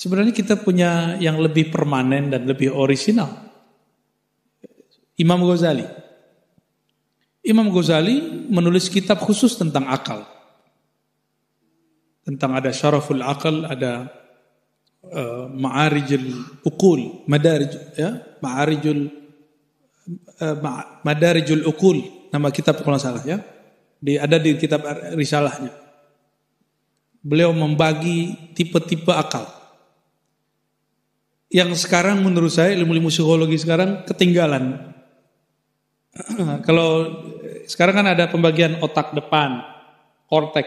Sebenarnya kita punya yang lebih permanen dan lebih orisinal. Imam Ghazali. Imam Ghazali menulis kitab khusus tentang akal. Tentang ada syaraful akal, ada ma'arijul uqul, madarijul uqul, nama kitab kalau salah ya. Ada di kitab risalahnya. Beliau membagi tipe-tipe akal. Yang sekarang menurut saya ilmu-ilmu psikologi sekarang ketinggalan. Kalau sekarang kan ada pembagian otak depan, kortek.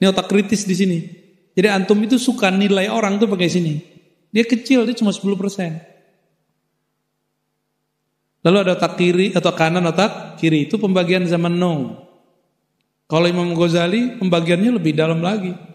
Ini otak kritis di sini. Jadi antum itu suka nilai orang tuh pakai sini. Dia kecil, dia cuma 10%. Lalu ada otak kiri atau kanan, otak kiri itu pembagian zaman Now. Kalau Imam Ghazali pembagiannya lebih dalam lagi.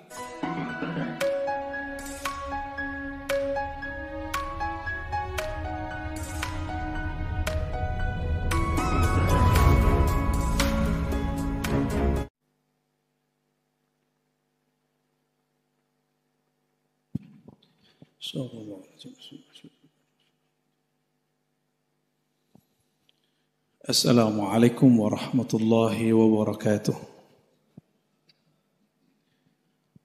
Assalamualaikum warahmatullahi wabarakatuh.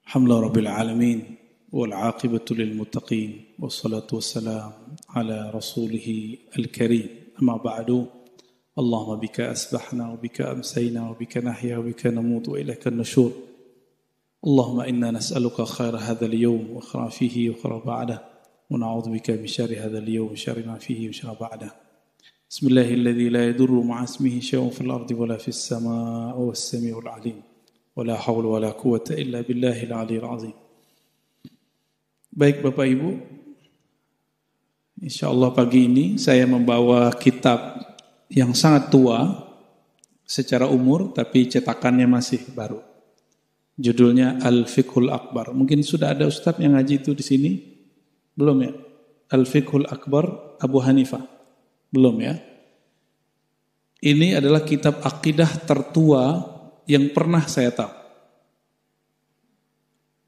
Alhamdulillah rabbil alamin wal aqibatu lil muttaqin wassalatu wassalam ala rasulih al karim. Amma ba'du. Allahumma bika asbahna wa bika amsayna wa bika nahya wa bika namutu wa ilaika an-nusyur. Allahumma inna nas'aluka khaira hadzal yawm wa khaira fihi wa khaira ba'dah wa na'udzu bika min syarri hadzal yawm wa syarri ma fihi wa syarri ba'dah. Bismillahilladzi la yadurru ma'a ismihi syai'un fil ardi wa la fis samaa'i was-sami'ul 'alim. Wa la haula wa la quwwata illa billahil 'aliyyil 'azim. Baik Bapak Ibu, insyaallah pagi ini saya membawa kitab yang sangat tua secara umur tapi cetakannya masih baru. Judulnya Al-Fiqhul Akbar. Mungkin sudah ada ustaz yang ngaji itu di sini? Belum ya? Al-Fiqhul Akbar Abu Hanifah. Belum ya? Ini adalah kitab akidah tertua yang pernah saya tahu.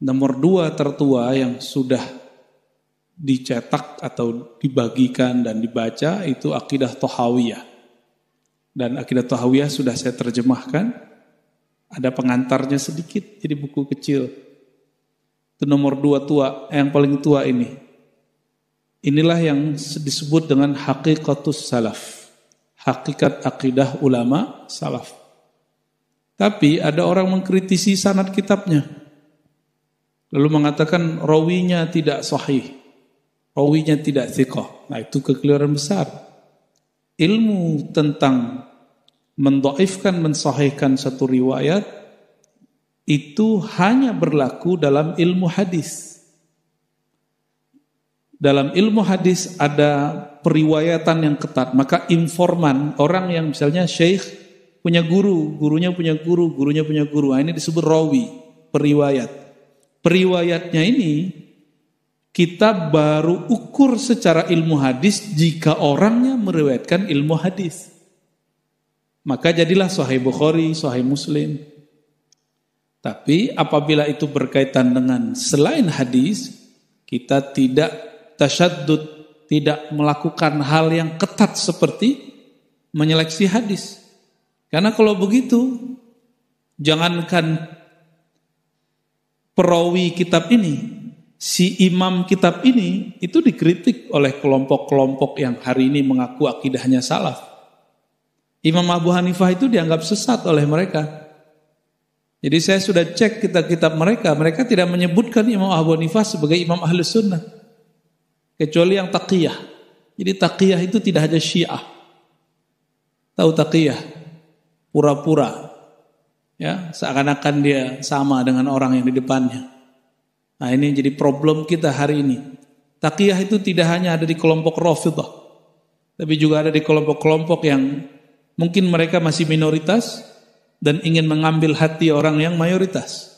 Nomor 2 tertua yang sudah dicetak atau dibagikan dan dibaca itu akidah Thahawiyah. Dan akidah Thahawiyah sudah saya terjemahkan. Ada pengantarnya sedikit, jadi buku kecil. Itu nomor 2 tua, yang paling tua ini. Inilah yang disebut dengan hakikatus salaf. Hakikat akidah ulama salaf. Tapi ada orang mengkritisi sanad kitabnya. Lalu mengatakan rawinya tidak sahih. Rawinya tidak thiqah. Nah itu kekeliruan besar. Ilmu tentang mendhaifkan, mensahihkan satu riwayat itu hanya berlaku dalam ilmu hadis. Dalam ilmu hadis ada periwayatan yang ketat. Maka informan, orang yang misalnya syekh punya guru, gurunya punya guru, gurunya punya guru. Nah, ini disebut rawi, periwayat. Periwayatnya ini kita baru ukur secara ilmu hadis jika orangnya meriwayatkan ilmu hadis. Maka jadilah Sahih Bukhari, Sahih Muslim. Tapi apabila itu berkaitan dengan selain hadis, kita tidak tasyaddud, tidak melakukan hal yang ketat seperti menyeleksi hadis. Karena kalau begitu, jangankan perawi kitab ini, si imam kitab ini itu dikritik oleh kelompok-kelompok yang hari ini mengaku akidahnya salaf. Imam Abu Hanifah itu dianggap sesat oleh mereka. Jadi saya sudah cek kitab-kitab mereka, mereka tidak menyebutkan Imam Abu Hanifah sebagai imam Ahlus Sunnah. Kecuali yang taqiyah. Jadi taqiyah itu tidak hanya Syiah. Tahu taqiyah? Pura-pura. Ya, seakan-akan dia sama dengan orang yang di depannya. Nah, ini jadi problem kita hari ini. Taqiyah itu tidak hanya ada di kelompok Rafidhah, tapi juga ada di kelompok-kelompok yang mungkin mereka masih minoritas dan ingin mengambil hati orang yang mayoritas.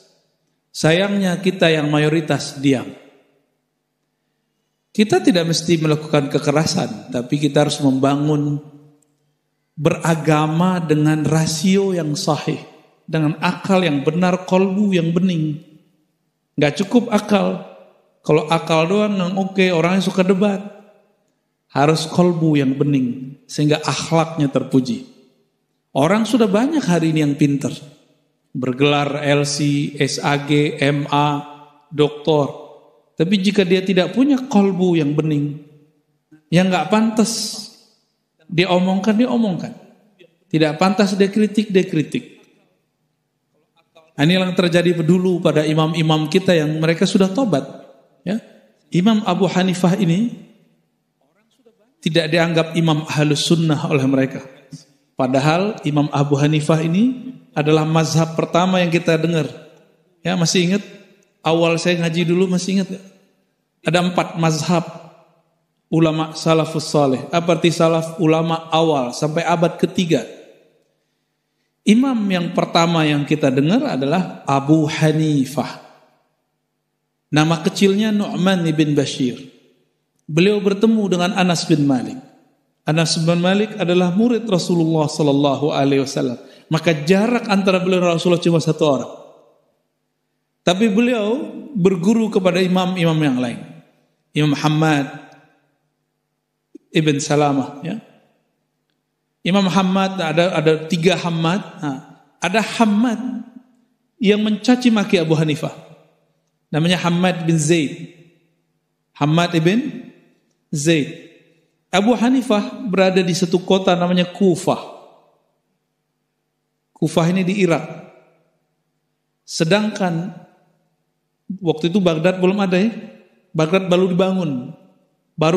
Sayangnya kita yang mayoritas diam. Kita tidak mesti melakukan kekerasan, tapi kita harus membangun beragama dengan rasio yang sahih, dengan akal yang benar, qalbu yang bening. Gak cukup akal, Kalau akal doang yang oke, orang yang suka debat. Harus kolbu yang bening sehingga akhlaknya terpuji. Orang sudah banyak hari ini yang pintar. Bergelar LC, SAG, MA, doktor. Tapi jika dia tidak punya kolbu yang bening, yang gak pantas dia omongkan. Tidak pantas dia kritik. Ini yang terjadi dulu pada imam-imam kita yang mereka sudah tobat. Ya. Imam Abu Hanifah ini tidak dianggap imam ahlus sunnah oleh mereka. Padahal Imam Abu Hanifah ini adalah mazhab pertama yang kita dengar. Ya, masih ingat? Awal saya ngaji dulu masih ingat? Ada 4 mazhab ulama salafus saleh. Apa arti salaf? Ulama awal sampai abad ketiga. Imam yang pertama yang kita dengar adalah Abu Hanifah. Nama kecilnya Nu'man bin Bashir. Beliau bertemu dengan Anas bin Malik. Anas bin Malik adalah murid Rasulullah sallallahu alaihi wasallam. Maka jarak antara beliau dan Rasulullah cuma 1 orang. Tapi beliau berguru kepada imam-imam yang lain. Imam Muhammad ibn Salamah, ya. Imam Hammad, ada 3 Hammad. Ada Hammad yang mencaci maki Abu Hanifah. Namanya Hammad bin Zaid. Hammad ibn Zaid. Abu Hanifah berada di satu kota namanya Kufah. Kufah ini di Irak. Sedangkan waktu itu Baghdad belum ada, ya. Baghdad baru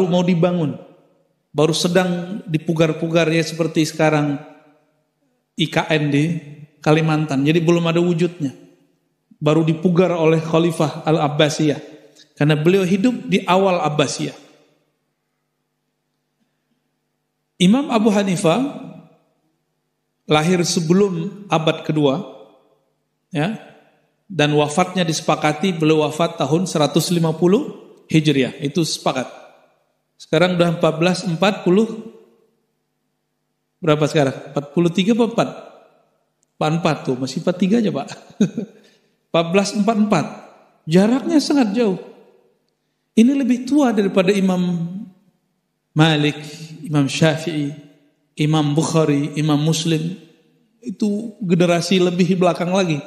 mau dibangun. Baru sedang dipugar-pugar, ya, seperti sekarang IKN di Kalimantan. Jadi belum ada wujudnya. Baru dipugar oleh Khalifah Al-Abbasiyah. Karena beliau hidup di awal Abbasiyah. Imam Abu Hanifah lahir sebelum abad kedua, ya, dan wafatnya disepakati beliau wafat tahun 150 Hijriah. Itu sepakat. Sekarang udah 1440. Berapa sekarang? 43 apa 4? 44 tuh, masih 43 aja, Pak. 1444. Jaraknya sangat jauh. Ini lebih tua daripada Imam Malik, Imam Syafi'i, Imam Bukhari, Imam Muslim. Itu generasi lebih belakang lagi.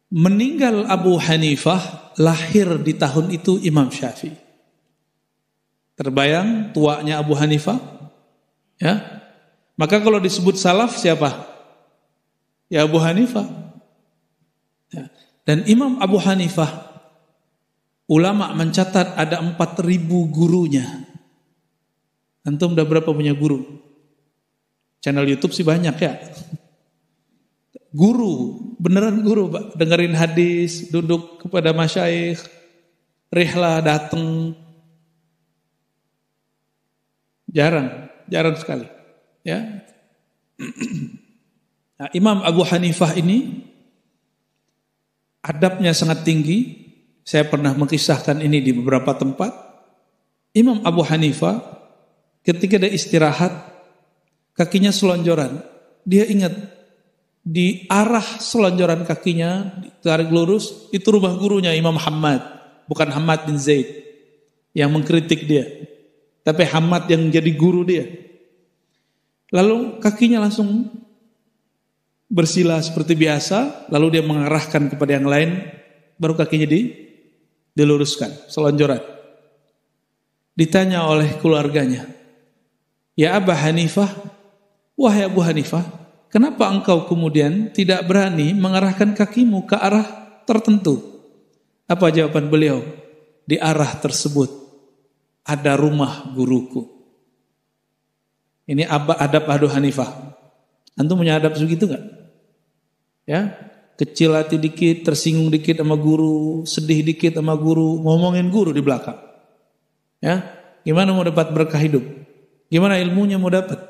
Meninggal Abu Hanifah, lahir di tahun itu Imam Syafi'i. Terbayang tuanya Abu Hanifah? Ya. Maka kalau disebut salaf siapa? Ya Abu Hanifah. Ya. Dan Imam Abu Hanifah, ulama mencatat ada 4.000 gurunya. Antum udah berapa punya guru? Channel YouTube sih banyak, ya. Guru, beneran guru, Pak. Dengerin hadis, duduk kepada masyayikh, rihlah datang. Jarang sekali, ya. Nah, Imam Abu Hanifah ini adabnya sangat tinggi. Saya pernah mengisahkan ini di beberapa tempat. Imam Abu Hanifah ketika dia istirahat, kakinya selonjoran. Dia ingat di arah selonjoran kakinya ditarik lurus, itu rumah gurunya Imam Hammad, bukan Hammad bin Zaid yang mengkritik dia. Tapi Hammad yang jadi guru dia. Lalu kakinya langsung bersila seperti biasa. Lalu dia mengarahkan kepada yang lain. Baru kakinya diluruskan, selonjoran. Ditanya oleh keluarganya, "Ya Abu Hanifah, wahai Abu Hanifah, kenapa engkau kemudian tidak berani mengarahkan kakimu ke arah tertentu?" Apa jawaban beliau? Di arah tersebut ada rumah guruku. Ini adab Abu Hanifah. Antum punya adab segitu gak? Ya, kecil hati dikit, tersinggung dikit sama guru, sedih dikit sama guru, ngomongin guru di belakang. Ya, gimana mau dapat berkah hidup? Gimana ilmunya mau dapat?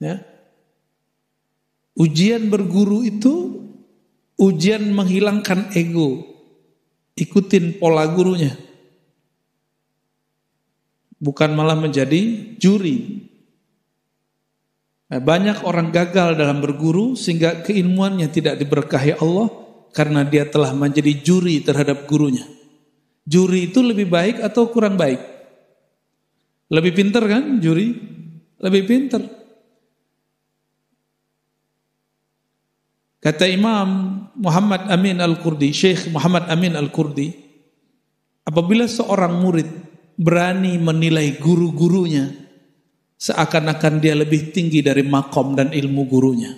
Ya. Ujian berguru itu ujian menghilangkan ego. Ikutin pola gurunya. Bukan malah menjadi juri. Banyak orang gagal dalam berguru sehingga keilmuannya tidak diberkahi Allah karena dia telah menjadi juri terhadap gurunya. Juri itu lebih baik atau kurang baik? Lebih pintar kan juri? Lebih pintar. Kata Imam Muhammad Amin Al-Qurdi, Syekh Muhammad Amin Al-Qurdi, apabila seorang murid berani menilai guru-gurunya seakan-akan dia lebih tinggi dari makom dan ilmu gurunya,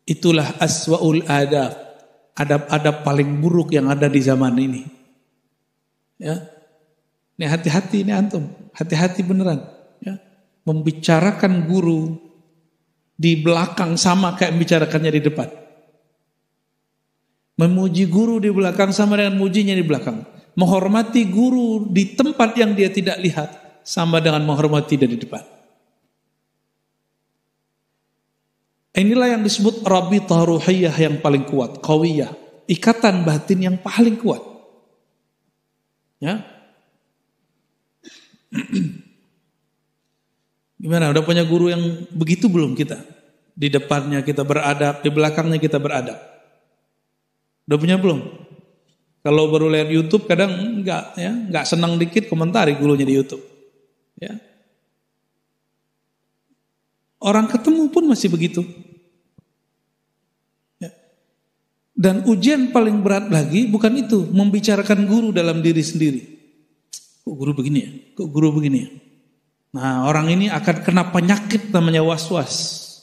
itulah aswa'ul adab, adab-adab paling buruk yang ada di zaman ini. Ya, ini hati-hati, ini antum, hati-hati beneran. Ya, membicarakan guru di belakang sama kayak membicarakannya di depan. Memuji guru di belakang sama dengan mujinya di belakang. Menghormati guru di tempat yang dia tidak lihat sama dengan menghormati dia di depan. Inilah yang disebut rabithah ruhiyah yang paling kuat, qawiyah, ikatan batin yang paling kuat. Ya. Gimana? Udah punya guru yang begitu belum kita? Di depannya kita beradab, di belakangnya kita beradab. Udah punya belum? Kalau baru lihat YouTube kadang enggak senang dikit komentari gurunya di YouTube. Ya. Orang ketemu pun masih begitu. Ya. Dan ujian paling berat lagi bukan itu, membicarakan guru dalam diri sendiri. Kok guru begini ya? Kok guru begini ya? Nah, orang ini akan kena penyakit namanya was-was.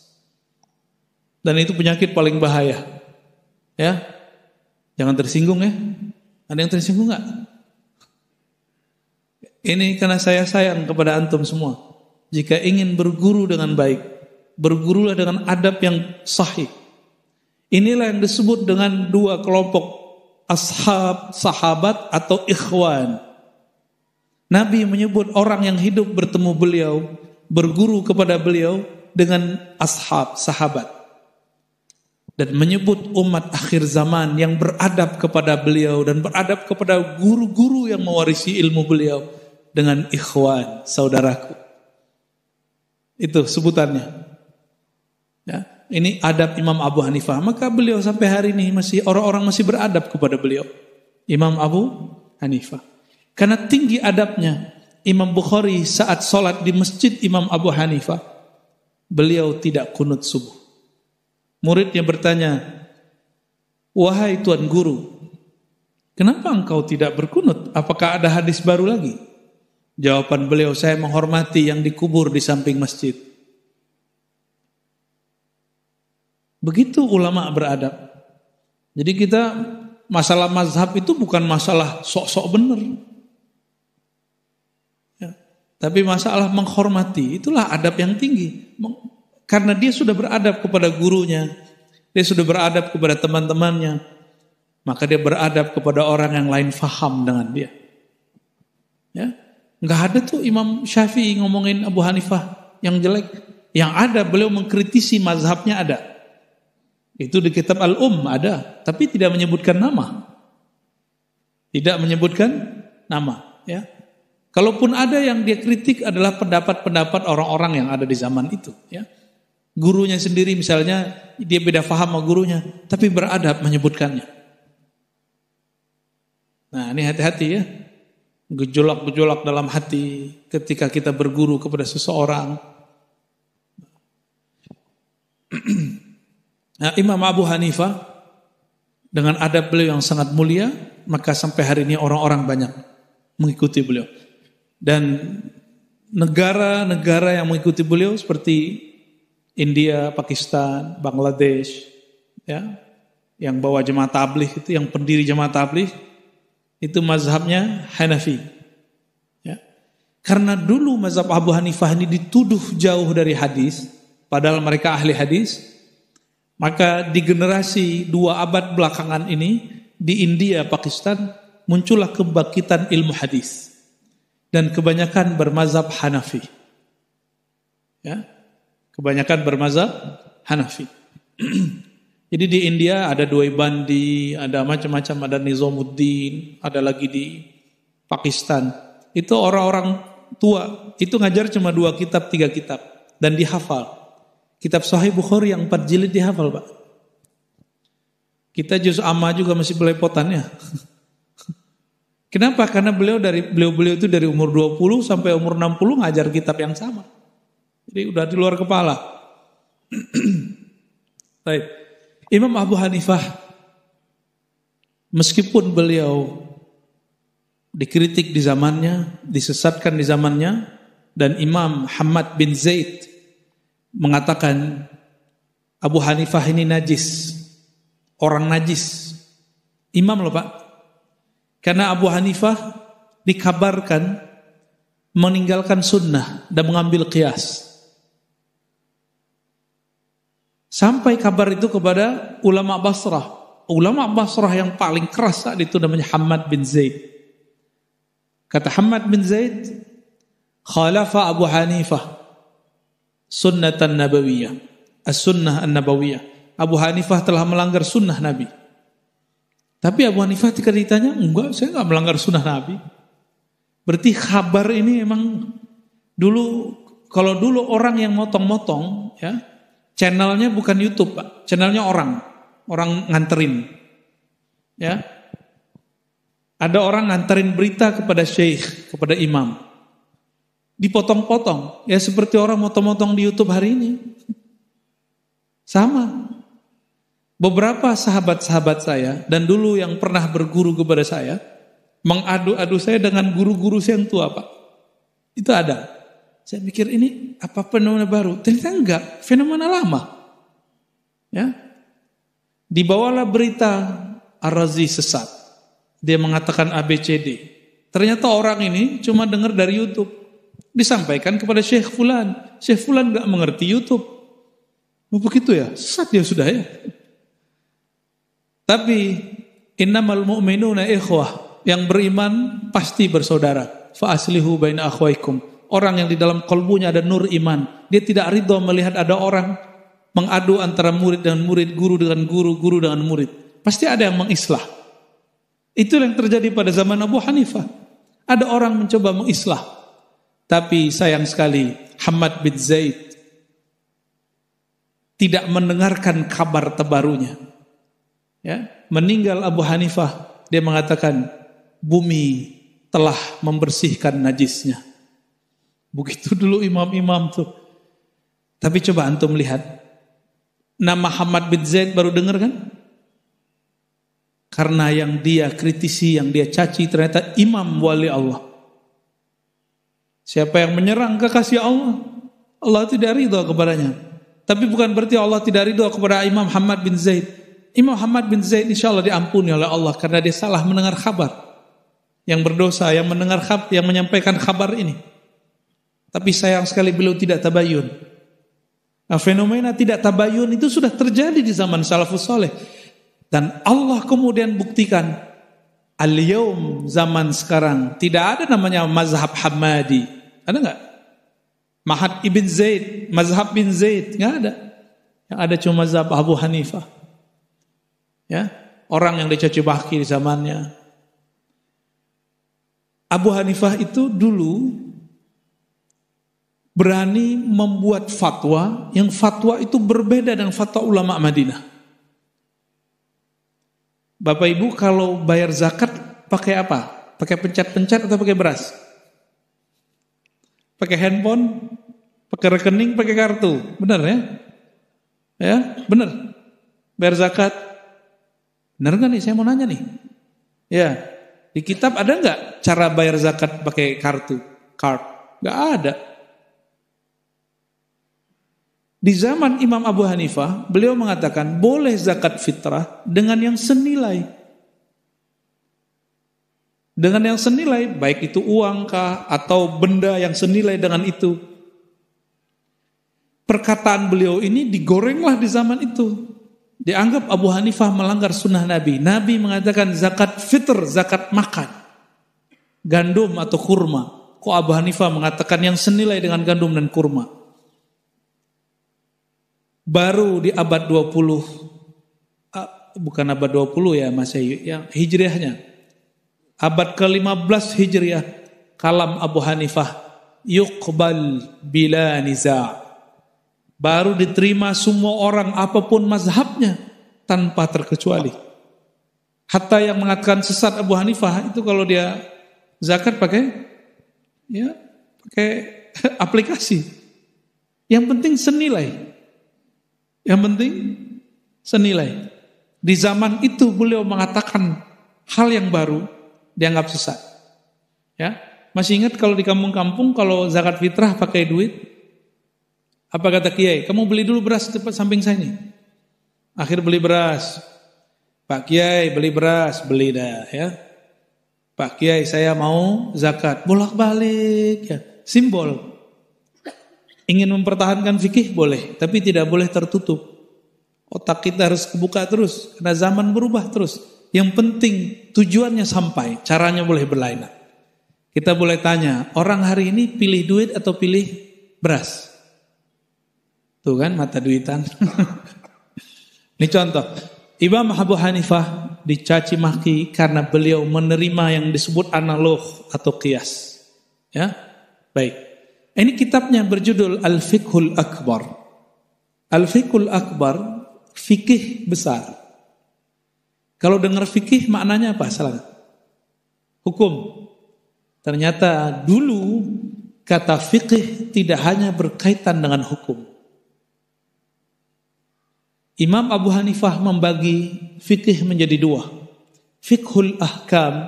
Dan itu penyakit paling bahaya. Ya. Jangan tersinggung ya. Ada yang tersinggung enggak? Ini karena saya sayang kepada antum semua. Jika ingin berguru dengan baik, bergurulah dengan adab yang sahih. Inilah yang disebut dengan dua kelompok ashab, sahabat atau ikhwan. Nabi menyebut orang yang hidup bertemu beliau, berguru kepada beliau dengan ashab, sahabat. Dan menyebut umat akhir zaman yang beradab kepada beliau dan beradab kepada guru-guru yang mewarisi ilmu beliau dengan ikhwan, saudaraku. Itu sebutannya. Ya, ini adab Imam Abu Hanifah. Maka beliau sampai hari ini orang-orang masih beradab kepada beliau. Imam Abu Hanifah. Karena tinggi adabnya, Imam Bukhari saat sholat di masjid Imam Abu Hanifah, beliau tidak kunut subuh. Muridnya bertanya, wahai Tuan Guru, kenapa engkau tidak berkunut? Apakah ada hadis baru lagi? Jawaban beliau, saya menghormati yang dikubur di samping masjid. Begitu ulama beradab. Jadi kita, masalah mazhab itu bukan masalah sok-sok benar. Ya, tapi masalah menghormati, itulah adab yang tinggi. Karena dia sudah beradab kepada gurunya, dia sudah beradab kepada teman-temannya, maka dia beradab kepada orang yang lain faham dengan dia. Ya, nggak ada tuh Imam Syafi'i ngomongin Abu Hanifah yang jelek. Yang ada beliau mengkritisi mazhabnya ada. Itu di kitab Al-Um ada, tapi tidak menyebutkan nama. Tidak menyebutkan nama. Ya, kalaupun ada yang dia kritik adalah pendapat-pendapat orang-orang yang ada di zaman itu. Ya. Gurunya sendiri misalnya dia beda faham sama gurunya, tapi beradab menyebutkannya. Nah, ini hati-hati ya. Gejolak-gejolak dalam hati ketika kita berguru kepada seseorang. Nah, Imam Abu Hanifah dengan adab beliau yang sangat mulia, maka sampai hari ini orang-orang banyak mengikuti beliau. Dan negara-negara yang mengikuti beliau seperti India, Pakistan, Bangladesh, ya, yang bawa jemaah tabligh itu, yang pendiri jemaah tabligh itu mazhabnya Hanafi. Ya. Karena dulu mazhab Abu Hanifah ini dituduh jauh dari hadis, padahal mereka ahli hadis, maka di generasi 2 abad belakangan ini di India, Pakistan muncullah kebangkitan ilmu hadis dan kebanyakan bermazhab Hanafi. Ya. Kebanyakan bermazhab Hanafi. Jadi di India ada Dwaibandi, ada macam-macam, ada Nizamuddin, ada lagi di Pakistan. Itu orang-orang tua, itu ngajar cuma 2 kitab, 3 kitab dan dihafal. Kitab Sahih Bukhari yang 4 jilid dihafal, Pak. Kita juz amma juga masih belepotan ya. Kenapa? Karena beliau itu dari umur 20 sampai umur 60 ngajar kitab yang sama. Jadi udah di luar kepala. Baik. Imam Abu Hanifah, meskipun beliau dikritik di zamannya, disesatkan di zamannya, dan Imam Hamad bin Zaid mengatakan Abu Hanifah ini najis, orang najis. Imam loh Pak. Karena Abu Hanifah dikabarkan meninggalkan sunnah dan mengambil qiyas. Sampai kabar itu kepada ulama Basrah. Ulama Basrah yang paling keras saat itu namanya Hamad bin Zaid. Kata Hamad bin Zaid, khalafa Abu Hanifah sunnatan nabawiyah, as-sunnah an-nabawiyah. Abu Hanifah telah melanggar sunnah Nabi. Tapi Abu Hanifah ketika ditanya, enggak, saya enggak melanggar sunnah Nabi. Berarti kabar ini emang dulu, kalau dulu orang yang motong-motong, ya, channelnya bukan YouTube, Pak. Channelnya orang nganterin. Ya. Ada orang nganterin berita kepada syekh, kepada imam. Dipotong-potong, ya seperti orang motong-motong di YouTube hari ini. Sama. Beberapa sahabat-sahabat saya dan dulu yang pernah berguru kepada saya mengadu-adu saya dengan guru-guru saya yang tua, Pak. Itu ada. Saya mikir ini apa fenomena baru? Ternyata enggak, fenomena lama. Ya. Dibawalah berita Ar-Razi sesat. Dia mengatakan ABCD. Ternyata orang ini cuma dengar dari YouTube. Disampaikan kepada Syekh Fulan. Syekh Fulan enggak mengerti YouTube. Begitu ya? Sesat ya sudah ya. Tapi innamal mu'minuna ikhwah, yang beriman pasti bersaudara. Fa aslihu baina akhwaikum. Orang yang di dalam kalbunya ada nur iman, dia tidak ridho melihat ada orang mengadu antara murid dengan murid, guru dengan guru, guru dengan murid. Pasti ada yang mengislah. Itu yang terjadi pada zaman Abu Hanifah. Ada orang mencoba mengislah. Tapi sayang sekali Hamad bin Zaid tidak mendengarkan kabar terbarunya. Ya, meninggal Abu Hanifah, dia mengatakan bumi telah membersihkan najisnya. Begitu dulu imam-imam tuh. Tapi coba antum lihat, nama Hamad bin Zaid baru dengar kan? Karena yang dia kritisi, yang dia caci ternyata imam wali Allah. Siapa yang menyerang kekasih Allah, Allah tidak ridha kepadanya. Tapi bukan berarti Allah tidak ridha kepada Imam Hamad bin Zaid. Imam Hamad bin Zaid insya Allah diampuni oleh Allah karena dia salah mendengar kabar. Yang berdosa, yang mendengar yang menyampaikan kabar ini. Tapi sayang sekali beliau tidak tabayun. Nah, fenomena tidak tabayun itu sudah terjadi di zaman salafus saleh. Dan Allah kemudian buktikan, al-yaum, zaman sekarang tidak ada namanya mazhab Hamadi. Ada enggak? Mahad ibn Zaid, mazhab bin Zaid, enggak ada. Yang ada cuma mazhab Abu Hanifah. Ya, orang yang dicaci maki di zamannya. Abu Hanifah itu dulu berani membuat fatwa yang fatwa itu berbeda dengan fatwa ulama Madinah. Bapak Ibu kalau bayar zakat pakai apa? Pakai pencet-pencet atau pakai beras? Pakai handphone, pakai rekening, pakai kartu. Benar ya? Ya, benar. Bayar zakat. Benar gak nih? Saya mau nanya nih. Ya, di kitab ada gak cara bayar zakat pakai kartu? Gak ada. Di zaman Imam Abu Hanifah, beliau mengatakan boleh zakat fitrah dengan yang senilai. Dengan yang senilai, baik itu uang kah atau benda yang senilai dengan itu. Perkataan beliau ini digorenglah di zaman itu. Dianggap Abu Hanifah melanggar sunnah Nabi. Nabi mengatakan zakat fitr, zakat makan. Gandum atau kurma. Kok Abu Hanifah mengatakan yang senilai dengan gandum dan kurma? Baru di abad 20, bukan abad 20 ya Masehi, yang Hijriahnya. Abad ke-15 Hijriah, kalam Abu Hanifah, yuqbal bila niza'. Baru diterima semua orang apapun mazhabnya tanpa terkecuali. Hatta yang mengatakan sesat Abu Hanifah itu kalau dia zakat pakai aplikasi. Yang penting senilai. Yang penting senilai. Di zaman itu beliau mengatakan hal yang baru dianggap sesat. Ya, masih ingat kalau di kampung-kampung kalau zakat fitrah pakai duit? Apa kata kiai? Kamu beli dulu beras di depan samping saya nih. Akhir beli beras. Pak Kiai beli beras, beli dah ya. Pak Kiai saya mau zakat, bolak-balik ya. Simbol. Ingin mempertahankan fikih boleh, tapi tidak boleh tertutup. Otak kita harus kebuka terus, karena zaman berubah terus. Yang penting tujuannya sampai, caranya boleh berlainan. Kita boleh tanya, orang hari ini pilih duit atau pilih beras? Tuh kan mata duitan. Ini contoh. Imam Abu Hanifah dicaci maki karena beliau menerima yang disebut analog atau qiyas. Ya, baik. Ini kitabnya berjudul Al-Fiqhul Akbar. Al-Fiqhul Akbar, fikih besar. Kalau dengar fikih maknanya apa? Salah. Hukum. Ternyata dulu kata fikih tidak hanya berkaitan dengan hukum. Imam Abu Hanifah membagi fikih menjadi dua. Fiqhul ahkam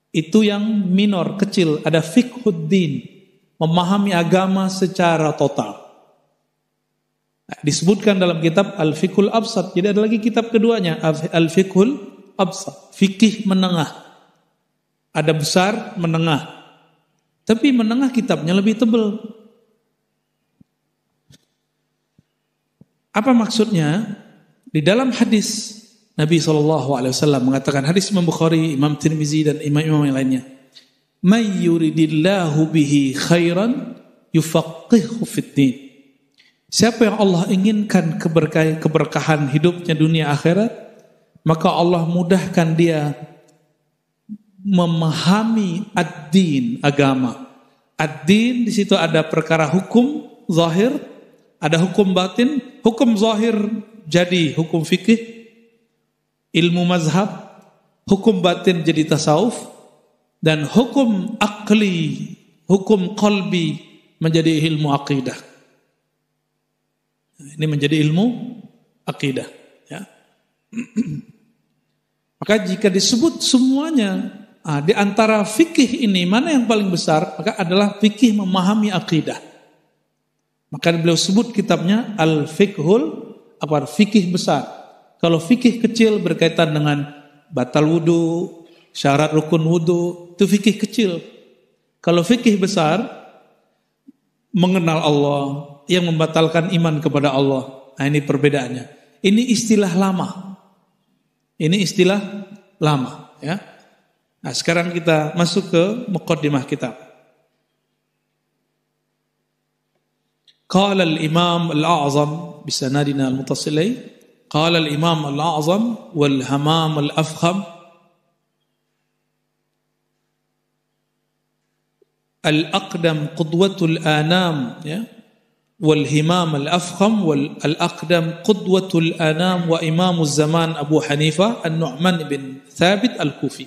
itu yang minor, kecil. Ada fiqhuddin, memahami agama secara total. Disebutkan dalam kitab Al-Fiqhul Absat. Jadi ada lagi kitab keduanya, Al-Fiqhul Absat, fikih menengah. Ada besar, menengah. Tapi menengah kitabnya lebih tebal. Apa maksudnya? Di dalam hadis Nabi SAW mengatakan, hadis Imam Bukhari, Imam Tirmizi dan imam-imam yang lainnya, "May yuridillahu bihi khairan yufaqqihhu fid-din." Siapa yang Allah inginkan keberkahan hidupnya dunia akhirat, maka Allah mudahkan dia memahami ad-din, agama. Ad-din di situ ada perkara hukum zahir, ada hukum batin. Hukum zahir jadi hukum fikih, ilmu mazhab. Hukum batin jadi tasawuf. Dan hukum akli, hukum qalbi menjadi ilmu akidah. Ini menjadi ilmu akidah. Ya. Maka jika disebut semuanya, di antara fikih ini mana yang paling besar? Maka adalah fikih memahami akidah. Maka beliau sebut kitabnya Al-Fiqhul apa fikih besar. Kalau fikih kecil berkaitan dengan batal wudu, syarat rukun wudu, itu fikih kecil. Kalau fikih besar mengenal Allah, yang membatalkan iman kepada Allah. Nah, ini perbedaannya. Ini istilah lama. Ini istilah lama, ya. Nah, sekarang kita masuk ke muqaddimah kitab. قال الإمام الأعظم بسندنا المتصل قال الإمام الأعظم والهمام الأفخم الأقدم قدوة الآنام والهمام الأفخم والأقدم قدوة الآنام وإمام الزمان أبو حنيفة النعمان بن ثابت الكوفي.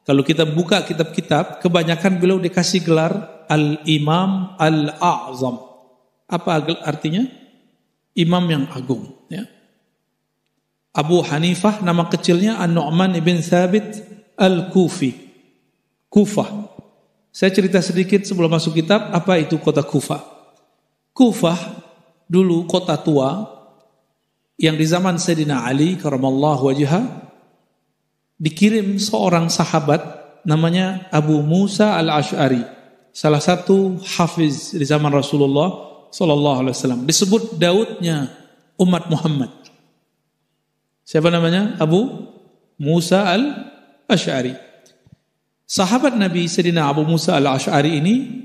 Kalau kita buka kitab-kitab, kebanyakan beliau dikasih gelar Al-Imam Al-A'zam. Apa artinya? Imam yang agung. Ya. Abu Hanifah nama kecilnya An-Nu'man ibn Thabit Al-Kufi. Kufah. Saya cerita sedikit sebelum masuk kitab, apa itu kota Kufah. Kufah dulu kota tua yang di zaman Sayyidina Ali karamallahu wajhah dikirim seorang sahabat namanya Abu Musa Al-Ash'ari. Salah satu hafiz di zaman Rasulullah sallallahu alaihi wasallam, disebut Daudnya umat Muhammad. Siapa namanya? Abu Musa Al-Ash'ari. Sahabat Nabi Sayyidina Abu Musa Al-Ash'ari ini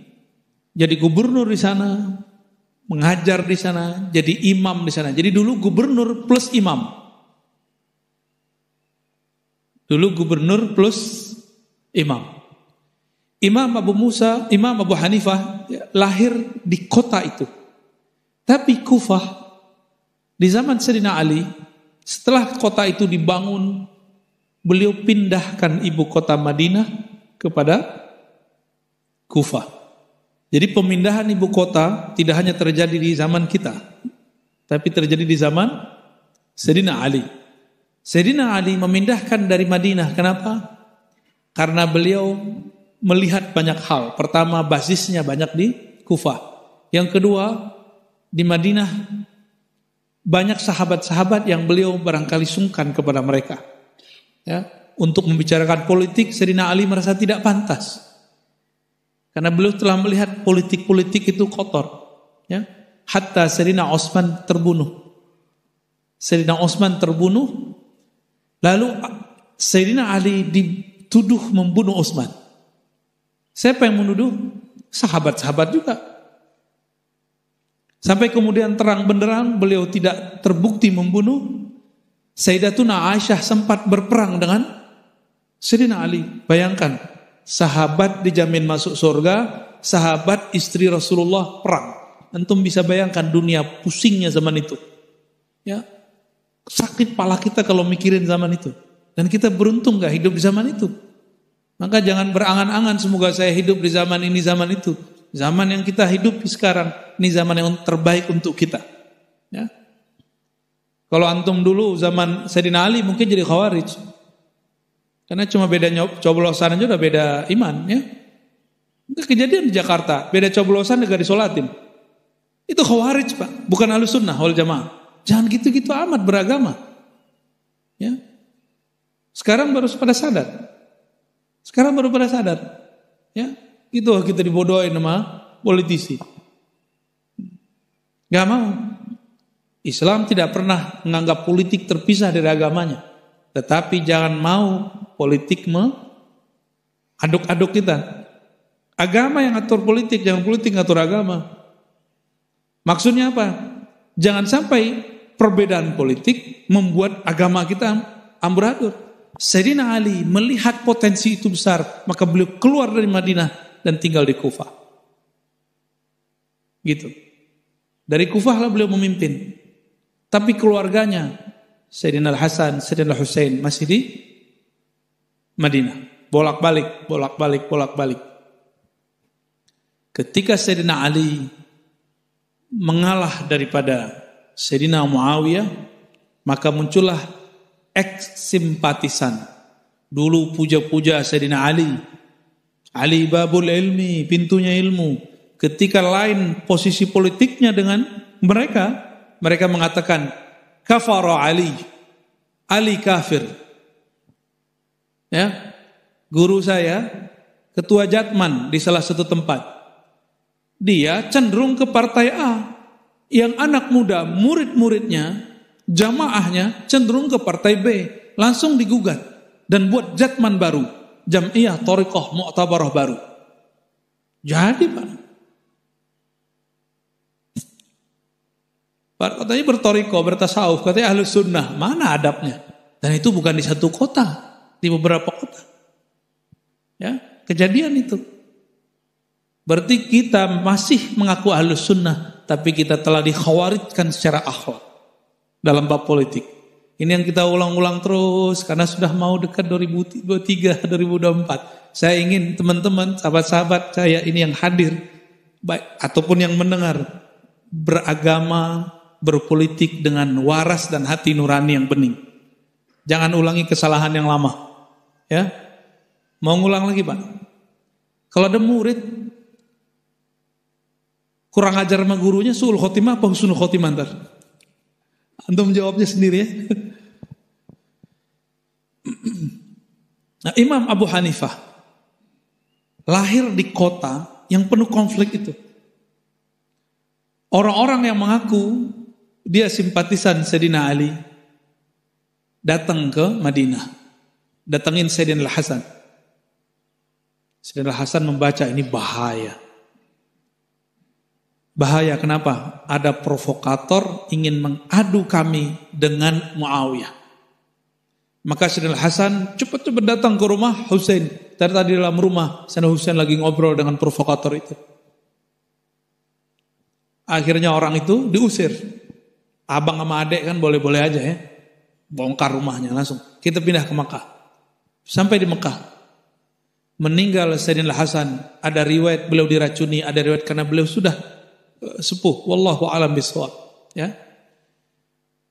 jadi gubernur di sana, mengajar di sana, jadi imam di sana. Jadi dulu gubernur plus imam. Dulu gubernur plus imam. Imam Abu Hanifah lahir di kota itu. Tapi Kufah di zaman Sayyidina Ali, setelah kota itu dibangun beliau pindahkan ibu kota Madinah kepada Kufah. Jadi pemindahan ibu kota tidak hanya terjadi di zaman kita, tapi terjadi di zaman Sayyidina Ali. Sayyidina Ali memindahkan dari Madinah. Kenapa? Karena beliau melihat banyak hal. Pertama, basisnya banyak di Kufah. Yang kedua, di Madinah banyak sahabat-sahabat yang beliau barangkali sungkan kepada mereka. Ya, untuk membicarakan politik, Sayyidina Ali merasa tidak pantas. Karena beliau telah melihat politik-politik itu kotor. Ya. Hatta Sayyidina Utsman terbunuh. Sayyidina Utsman terbunuh, lalu Sayyidina Ali dituduh membunuh Utsman. Siapa yang menuduh? Sahabat-sahabat juga. Sampai kemudian terang benderang beliau tidak terbukti membunuh. Sayyidatuna Aisyah sempat berperang dengan Sayyidina Ali. Bayangkan, sahabat dijamin masuk surga, sahabat istri Rasulullah perang. Antum bisa bayangkan dunia pusingnya zaman itu. Ya, sakit pala kita kalau mikirin zaman itu. Dan kita beruntung gak hidup di zaman itu. Maka jangan berangan-angan semoga saya hidup di zaman ini, zaman itu. Zaman yang kita hidup sekarang, ini zaman yang terbaik untuk kita. Ya. Kalau antum dulu zaman Sayyidina Ali mungkin jadi Khawarij. Karena cuma beda coblosan aja udah beda iman, ya. Kejadian di Jakarta, beda coblosan gak disolatin. Itu Khawarij, Pak, bukan Ahlus Sunnah wal Jamaah. Jangan gitu-gitu amat beragama. Ya. Sekarang baru pada sadar. Ya. Gitu kita dibodohin sama politisi. Gak mau. Islam tidak pernah menganggap politik terpisah dari agamanya. Tetapi jangan mau politik aduk-aduk kita. Agama yang ngatur politik, jangan politik ngatur agama. Maksudnya apa? Jangan sampai perbedaan politik membuat agama kita amburadul. Sayyidina Ali melihat potensi itu besar, maka beliau keluar dari Madinah dan tinggal di Kufah. Gitu. Dari Kufah lah beliau memimpin. Tapi keluarganya Sayyidina Al-Hasan, Sayyidina Al-Husain masih di Madinah. Bolak-balik. Ketika Sayyidina Ali mengalah daripada Sayyidina Muawiyah, maka muncullah eks-simpatisan. Dulu puja-puja Sayyidina Ali. Ali babul ilmi, pintunya ilmu. Ketika lain posisi politiknya dengan mereka mengatakan kafara Ali. Ali kafir. Ya. Guru saya ketua Jatman di salah satu tempat. Dia cenderung ke partai A. Yang anak muda, murid-muridnya, jamaahnya cenderung ke partai B. Langsung digugat dan buat Jatman baru, Jam'iyah Thariqah Mu'tabarah baru. Jadi Pak, katanya bertoriko, bertasawuf, katanya Ahlus Sunnah. Mana adabnya? Dan itu bukan di satu kota, di beberapa kota. Ya, kejadian itu. Berarti kita masih mengaku Ahlus Sunnah, tapi kita telah dikhawaritkan secara akhlak dalam bab politik. Ini yang kita ulang-ulang terus karena sudah mau dekat 2023, 2024. Saya ingin teman-teman, sahabat-sahabat saya ini yang hadir, baik ataupun yang mendengar, beragama, berpolitik dengan waras dan hati nurani yang bening. Jangan ulangi kesalahan yang lama. Ya. Mau ngulang lagi, Pak? Kalau ada murid kurang ajar sama gurunya, suul khotimah apa husnul khotimah ntar? Antum jawabnya sendiri ya. Nah, Imam Abu Hanifah lahir di kota yang penuh konflik itu. Orang-orang yang mengaku dia simpatisan Sayyidina Ali datang ke Madinah, datangin Sayyidina Al-Hasan. Sayyidina Al-Hasan membaca, ini bahaya. Bahaya kenapa? Ada provokator ingin mengadu kami dengan Muawiyah. Maka Sayyidina Al-Hasan cepat-cepat datang ke rumah Husain. Tadi dalam rumah Sayyidina Husain lagi ngobrol dengan provokator itu. Akhirnya orang itu diusir. Abang sama adik kan boleh-boleh aja ya. Bongkar rumahnya langsung. Kita pindah ke Makkah. sampai di Mekah. Meninggal Sayyidina Hasan, ada riwayat beliau diracuni, ada riwayat karena beliau sudah sepuh, wallahu a'lam bishawab, ya.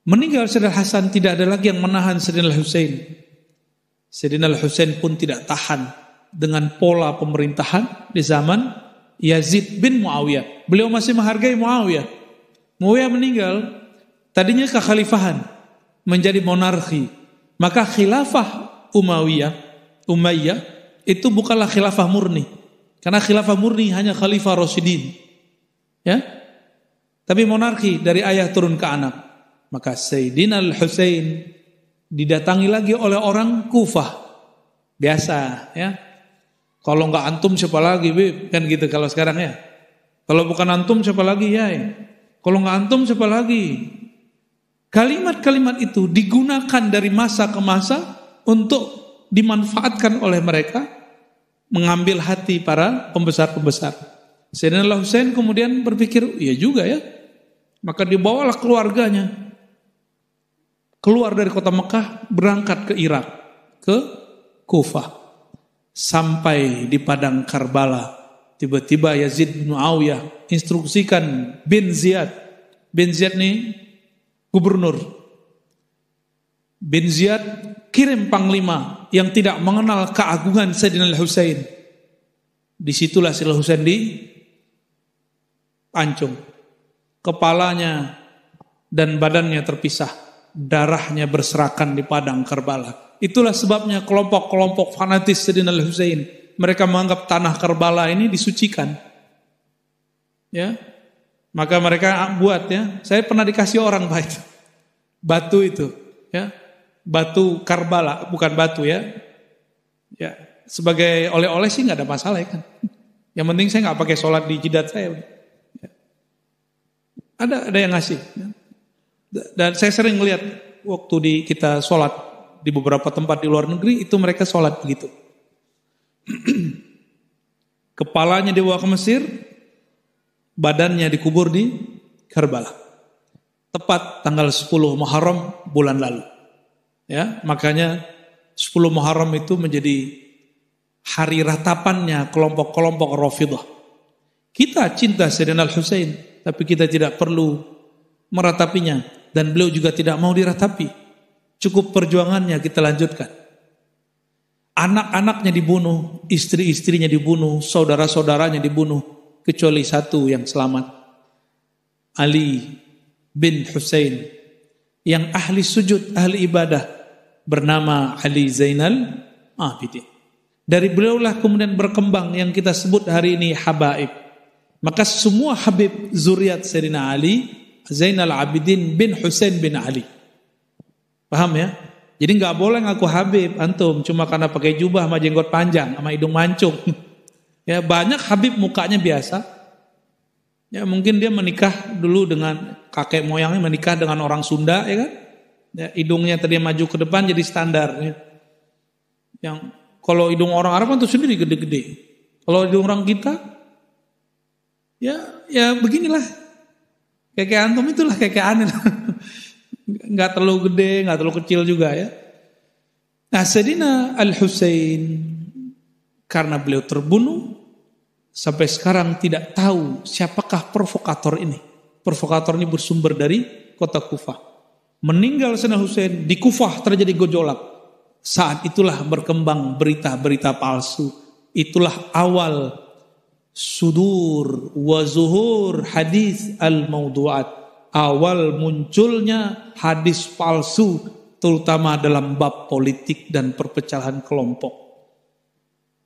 Meninggal Sayyidina Hasan, tidak ada lagi yang menahan Sayyidina Husain. Sayyidina Husain pun tidak tahan dengan pola pemerintahan di zaman Yazid bin Muawiyah. Beliau masih menghargai Muawiyah. Muawiyah meninggal, tadinya kekhalifahan menjadi monarki. Maka khilafah Umayyah itu bukanlah khilafah murni. Karena khilafah murni hanya khalifah Rasyidin. Ya. Tapi monarki dari ayah turun ke anak. Maka Sayyidina Al-Husain didatangi lagi oleh orang Kufah. Biasa, ya. Kalau enggak antum siapa lagi, Bib? Kan gitu kalau sekarang ya. Kalau bukan antum siapa lagi, ya? Kalau enggak antum siapa lagi? Kalimat-kalimat itu digunakan dari masa ke masa untuk dimanfaatkan oleh mereka, mengambil hati para pembesar-pembesar. Sayyidina Al-Husain kemudian berpikir, iya juga ya. Maka dibawalah keluarganya keluar dari kota Mekah, berangkat ke Irak, ke Kufah. Sampai di padang Karbala, tiba-tiba Yazid bin Muawiyah instruksikan bin Ziyad. Bin Ziyad ini gubernur. Bin Ziyad kirim panglima yang tidak mengenal keagungan Sayyidina Al-Husain. Disitulah Sayyidina Al-Husain dipancung. Kepalanya dan badannya terpisah. Darahnya berserakan di padang Karbala. Itulah sebabnya kelompok-kelompok fanatis Sayyidina Al-Husain, mereka menganggap tanah Karbala ini disucikan. Ya. Maka mereka buat, ya. Saya pernah dikasih orang Pak itu. Batu itu, ya. Batu Karbala, bukan batu ya. Ya, sebagai oleh-oleh sih enggak ada masalah ya kan. Yang penting saya enggak pakai sholat di jidat saya. Ya. Ada yang ngasih, ya. Dan saya sering melihat waktu kita sholat di beberapa tempat di luar negeri, itu mereka sholat begitu. Kepalanya dibawa ke Mesir, badannya dikubur di Karbala. Tepat tanggal 10 Muharram bulan lalu. Ya, makanya 10 Muharram itu menjadi hari ratapannya kelompok-kelompok Rafidhah. Kita cinta Sayyidina Al-Husain, tapi kita tidak perlu meratapinya. Dan beliau juga tidak mau diratapi. Cukup perjuangannya kita lanjutkan. Anak-anaknya dibunuh, istri-istrinya dibunuh, saudara-saudaranya dibunuh, kecuali satu yang selamat. Ali bin Husain, yang ahli sujud, ahli ibadah, bernama Ali Zainal Abidin. Dari beliaulah kemudian berkembang yang kita sebut hari ini habaib. Maka semua habib zuriat Sayyidina Ali Zainal Abidin bin Husain bin Ali. Paham ya? Jadi enggak boleh ngaku habib antum cuma karena pakai jubah sama jenggot panjang sama hidung mancung. Ya, banyak habib mukanya biasa. Ya, mungkin dia menikah dulu dengan kakek moyangnya, menikah dengan orang Sunda, ya kan? Ya, hidungnya tadi maju ke depan jadi standar ya. Yang kalau hidung orang Arab kan tuh sendiri gede-gede. Kalau hidung orang kita ya beginilah. Kayak antum itulah kayak aneh. Enggak terlalu gede, enggak terlalu kecil juga ya. Nah, Sayyidina Al-Husain karena beliau terbunuh sampai sekarang tidak tahu siapakah provokator ini. Provokator ini bersumber dari kota Kufah. Meninggal Sayyidina Husain, di Kufah terjadi gejolak. Saat itulah berkembang berita-berita palsu. Itulah awal sudur wa zuhur hadis al-maudu'at. Awal munculnya hadis palsu, terutama dalam bab politik dan perpecahan kelompok.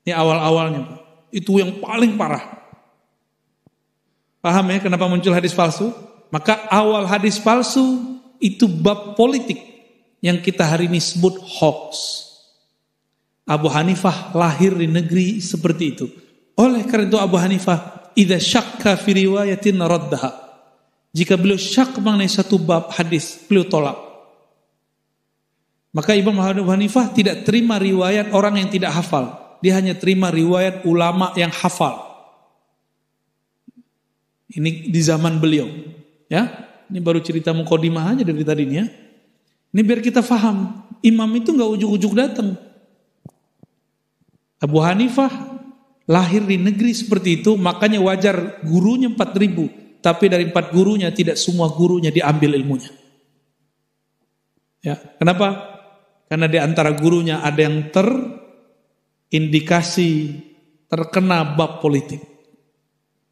Ini awal-awalnya. Itu yang paling parah. Paham ya kenapa muncul hadis palsu? Maka awal hadis palsu itu bab politik yang kita hari ini sebut hoax. Abu Hanifah lahir di negeri seperti itu. Oleh karena itu Abu Hanifah idza syakka fi riwayatin raddaha. Jika beliau syak mengenai satu bab hadis, beliau tolak. Maka Imam Abu Hanifah tidak terima riwayat orang yang tidak hafal. Dia hanya terima riwayat ulama yang hafal. Ini di zaman beliau, ya. Ini baru cerita mukadimah aja dari tadi ini ya. Ini biar kita faham, imam itu enggak ujuk-ujuk datang. Abu Hanifah lahir di negeri seperti itu, makanya wajar gurunya 4.000, tapi dari 4 gurunya tidak semua gurunya diambil ilmunya. Ya, kenapa? Karena di antara gurunya ada yang terindikasi terkena bab politik.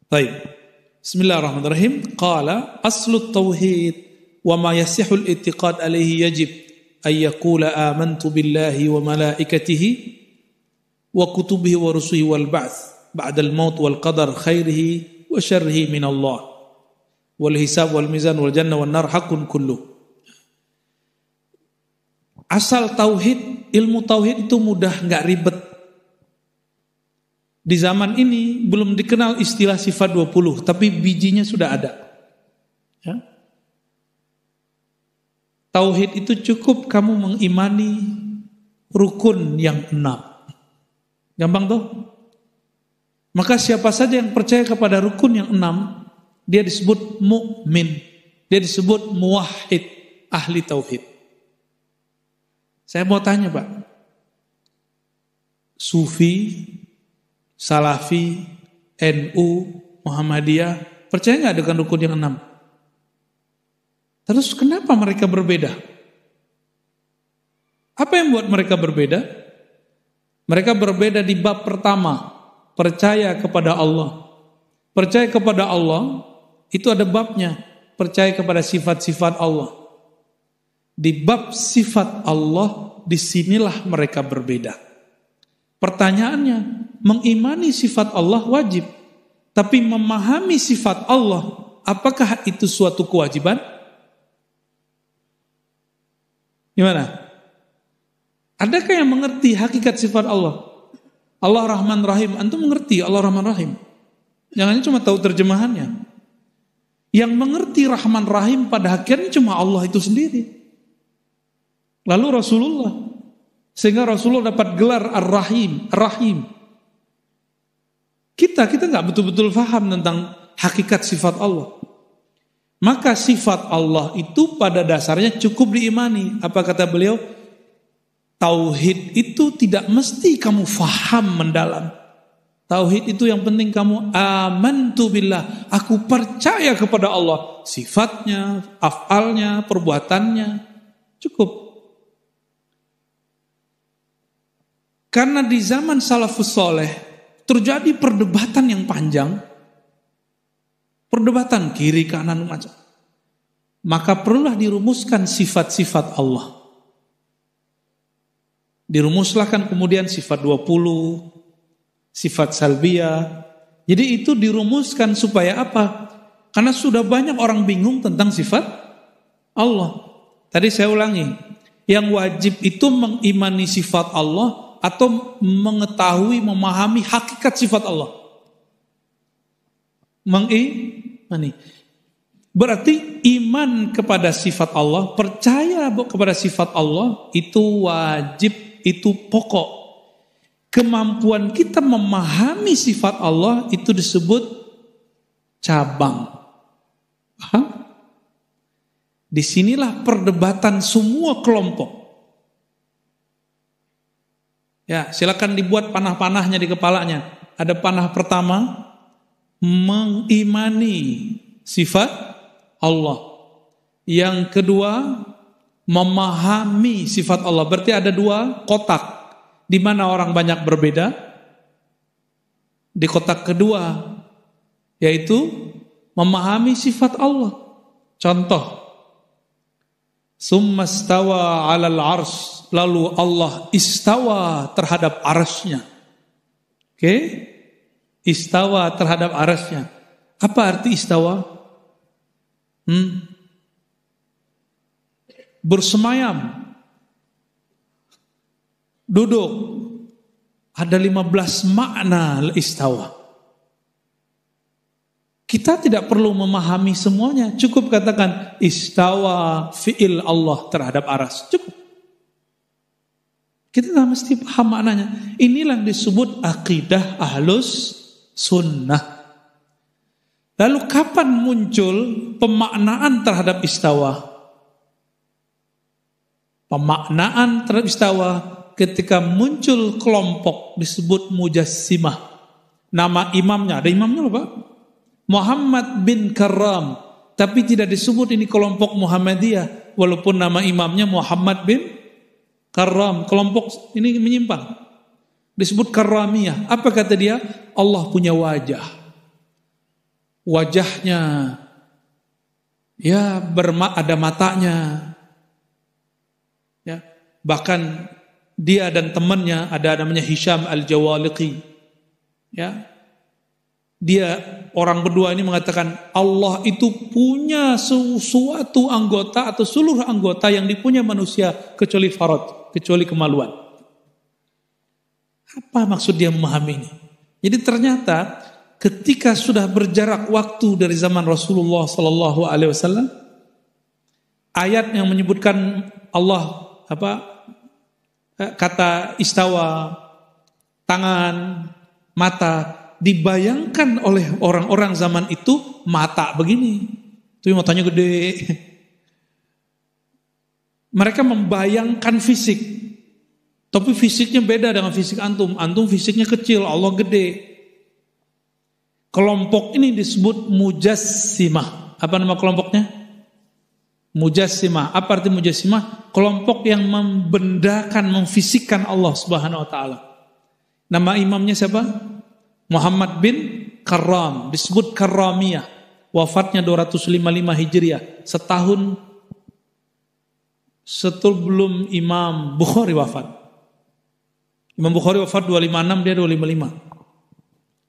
Baik. Bismillahirrahmanirrahim. Qala aslut tauhid wa ma yasihul i'tiqad alaihi yajib ay yaqula amantu billahi wa malaikatihi wa kutubihi wa rusulihi wal ba'ts ba'da al-maut wal qadar khairihi wa syarrihi min Allah wal hisab wal mizan wal jannah wan nar haqqun kullu. Asal tauhid, ilmu tauhid itu mudah, enggak ribet. Di zaman ini belum dikenal istilah sifat 20, tapi bijinya sudah ada. Ya. Tauhid itu cukup kamu mengimani rukun yang 6. Gampang tuh? Maka siapa saja yang percaya kepada rukun yang 6, dia disebut mukmin, dia disebut muwahhid, ahli tauhid. Saya mau tanya Pak, Sufi, Salafi, NU, Muhammadiyah, percaya nggak dengan rukun yang 6? Terus kenapa mereka berbeda? Apa yang membuat mereka berbeda? Mereka berbeda di bab pertama, percaya kepada Allah. Percaya kepada Allah, itu ada babnya, percaya kepada sifat-sifat Allah. Di bab sifat Allah, disinilah mereka berbeda. Pertanyaannya, mengimani sifat Allah wajib, tapi memahami sifat Allah, apakah itu suatu kewajiban? Gimana? Adakah yang mengerti hakikat sifat Allah? Allah Rahman Rahim, antum mengerti Allah Rahman Rahim? Jangan cuma tahu terjemahannya. Yang mengerti Rahman Rahim pada hakikatnya cuma Allah itu sendiri. Lalu Rasulullah, sehingga Rasulullah dapat gelar Ar-Rahim, Ar-Rahim. Kita nggak betul-betul paham tentang hakikat sifat Allah. Maka sifat Allah itu pada dasarnya cukup diimani. Apa kata beliau? Tauhid itu tidak mesti kamu faham mendalam. Tauhid itu yang penting kamu amantu billah, aku percaya kepada Allah, sifatnya, af'alnya, perbuatannya, cukup. Karena di zaman salafus soleh terjadi perdebatan yang panjang, perdebatan kiri kanan macam. Maka perlulah dirumuskan sifat-sifat Allah. Dirumuslah kemudian sifat 20, sifat salbiyah. Jadi itu dirumuskan supaya apa? Karena sudah banyak orang bingung tentang sifat Allah. Tadi saya ulangi, yang wajib itu mengimani sifat Allah atau mengetahui, memahami hakikat sifat Allah. Mengimani. Berarti iman kepada sifat Allah, percaya kepada sifat Allah itu wajib, itu pokok. Kemampuan kita memahami sifat Allah itu disebut cabang. Paham? Disinilah perdebatan semua kelompok. Ya, silakan dibuat panah-panahnya di kepalanya. Ada panah pertama, mengimani sifat Allah. Yang kedua, memahami sifat Allah. Berarti ada 2 kotak. Di mana orang banyak berbeda? Di kotak kedua, yaitu memahami sifat Allah. Contoh, summa stawa 'alal 'arsy, lalu Allah istawa terhadap arsy-Nya. Oke? Istawa terhadap arsy-Nya. Apa arti istawa? Bersemayam, duduk. Ada 15 makna istawa. Kita tidak perlu memahami semuanya, cukup katakan istawa fi'il Allah terhadap arsy, cukup. Kita tidak mesti paham maknanya. Inilah yang disebut akidah ahlus sunnah. Lalu kapan muncul pemaknaan terhadap istawa? Pemaknaan terhadap istawa ketika muncul kelompok disebut Mujassimah. Nama imamnya, ada imamnya loh Pak, Muhammad bin Karram, tapi tidak disebut ini kelompok Muhammadiyah, walaupun nama imamnya Muhammad bin Karram. Kelompok ini menyimpang, disebut Karramiyah. Apa kata dia? Allah punya wajah. Wajahnya ya ada matanya. Ya, bahkan dia dan temannya ada namanya Hisham Al-Jawaliqi. Ya. Dia orang berdua ini mengatakan Allah itu punya suatu anggota atau seluruh anggota yang dipunya manusia kecuali farad, kecuali kemaluan. Apa maksud dia memahami ini? Jadi ternyata ketika sudah berjarak waktu dari zaman Rasulullah sallallahu alaihi wasallam, ayat yang menyebutkan Allah kata istawa, tangan, mata, dibayangkan oleh orang-orang zaman itu mata begini. Tuh matanya gede. Mereka membayangkan fisik. Tapi fisiknya beda dengan fisik antum. Antum fisiknya kecil, Allah gede. Kelompok ini disebut Mujassimah. Apa nama kelompoknya? Mujassimah. Apa arti Mujassimah? Kelompok yang membendakan, memfisikkan Allah Subhanahu wa taala. Nama imamnya siapa? Muhammad bin Karram, disebut Karramiyah. Wafatnya 255 Hijriah, setahun sebelum Imam Bukhari wafat. Imam Bukhari wafat 256, dia 255.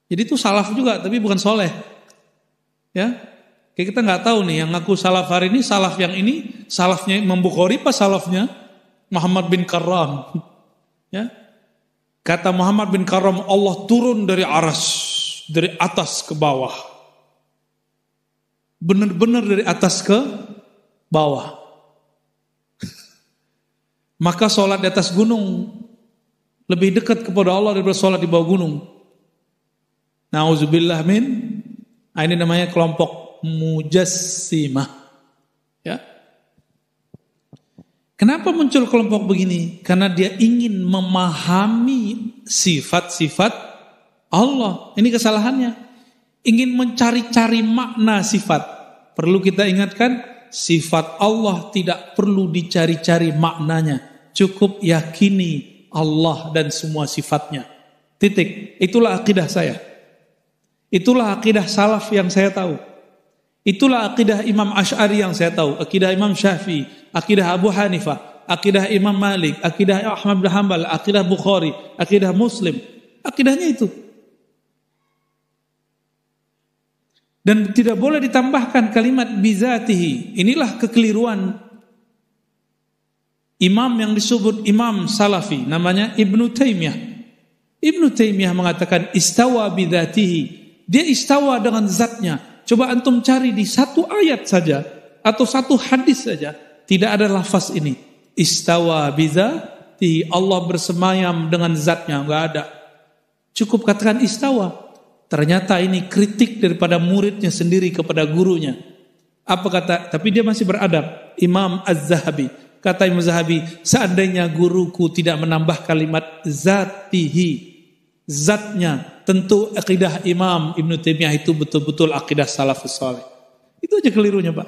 Jadi itu salaf juga, tapi bukan soleh. Ya, kayak kita nggak tahu nih, yang ngaku salaf hari ini, salaf yang ini, salafnya Imam Bukhari, pas salafnya Muhammad bin Karram. Ya, kata Muhammad bin Karram, Allah turun dari aras, dari atas ke bawah. Benar-benar dari atas ke bawah. Maka sholat di atas gunung lebih dekat kepada Allah daripada sholat di bawah gunung. Nauzubillah min. Ini namanya kelompok Mujassimah. Ya. Kenapa muncul kelompok begini? Karena dia ingin memahami sifat-sifat Allah. Ini kesalahannya. Ingin mencari-cari makna sifat. Perlu kita ingatkan, sifat Allah tidak perlu dicari-cari maknanya. Cukup yakini Allah dan semua sifatnya. Titik. Itulah akidah saya. Itulah akidah salaf yang saya tahu. Itulah akidah Imam Asy'ari yang saya tahu, akidah Imam Syafi'i, akidah Abu Hanifah, akidah Imam Malik, akidah Ahmad bin Hanbal, akidah Bukhari, akidah Muslim. Akidahnya itu. Dan tidak boleh ditambahkan kalimat bizatihi. Inilah kekeliruan imam yang disebut imam salafi, namanya Ibnu Taimiyah. Ibnu Taimiyah mengatakan istawa bizatihi. Dia istawa dengan zatnya. Coba antum cari di satu ayat saja atau satu hadis saja, tidak ada lafaz ini. Istawa bizatihi, Allah bersemayam dengan zatnya, enggak ada. Cukup katakan istawa. Ternyata ini kritik daripada muridnya sendiri kepada gurunya. Apa kata? Tapi dia masih beradab. Imam Az-Zahabi, kata Imam Az-Zahabi, seandainya guruku tidak menambah kalimat zatihi, zatnya, tentu akidah Imam Ibnu Taimiyah itu betul-betul akidah salafus saleh. Itu aja kelirunya, Pak.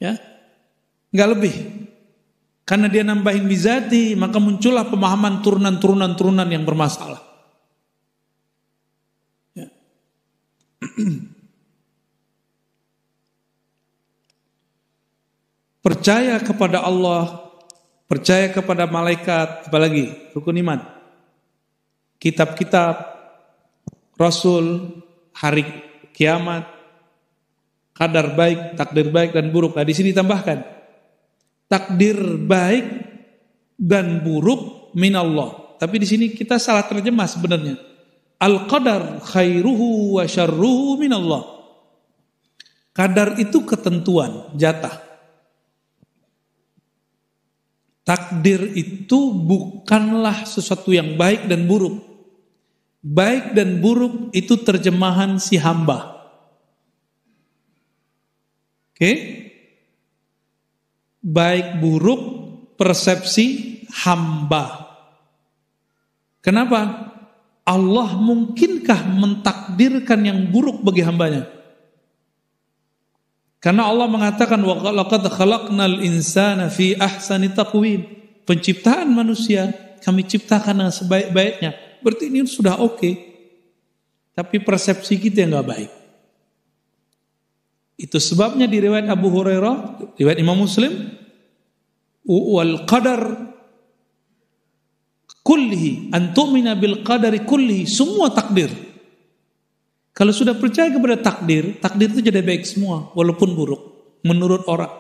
Ya. Enggak lebih. Karena dia nambahin bizati, maka muncullah pemahaman turunan-turunan yang bermasalah. Ya. Percaya kepada Allah, percaya kepada malaikat, apalagi rukun iman. Kitab-kitab, Rasul, hari kiamat, kadar baik, takdir baik dan buruk. Nah, di sini tambahkan takdir baik dan buruk minallah. Tapi di sini kita salah terjemah sebenarnya. Al-qadar khairuhu wa syarruhu minallah. Kadar itu ketentuan, jatah. Takdir itu bukanlah sesuatu yang baik dan buruk. Baik dan buruk itu terjemahan si hamba. Oke? Baik buruk persepsi hamba. Kenapa? Allah mungkinkah mentakdirkan yang buruk bagi hambanya? Karena Allah mengatakan wa laqad khalaqnal insana fi ahsani taqwim. Penciptaan manusia kami ciptakan dengan sebaik-baiknya. Berarti ini sudah oke. Tapi persepsi kita enggak baik. Itu sebabnya di riwayat Abu Hurairah, riwayat Imam Muslim, wal qadar kullihi an tu'mina bil qadari kullihi, semua takdir. Kalau sudah percaya kepada takdir, takdir itu jadi baik semua walaupun buruk menurut orang.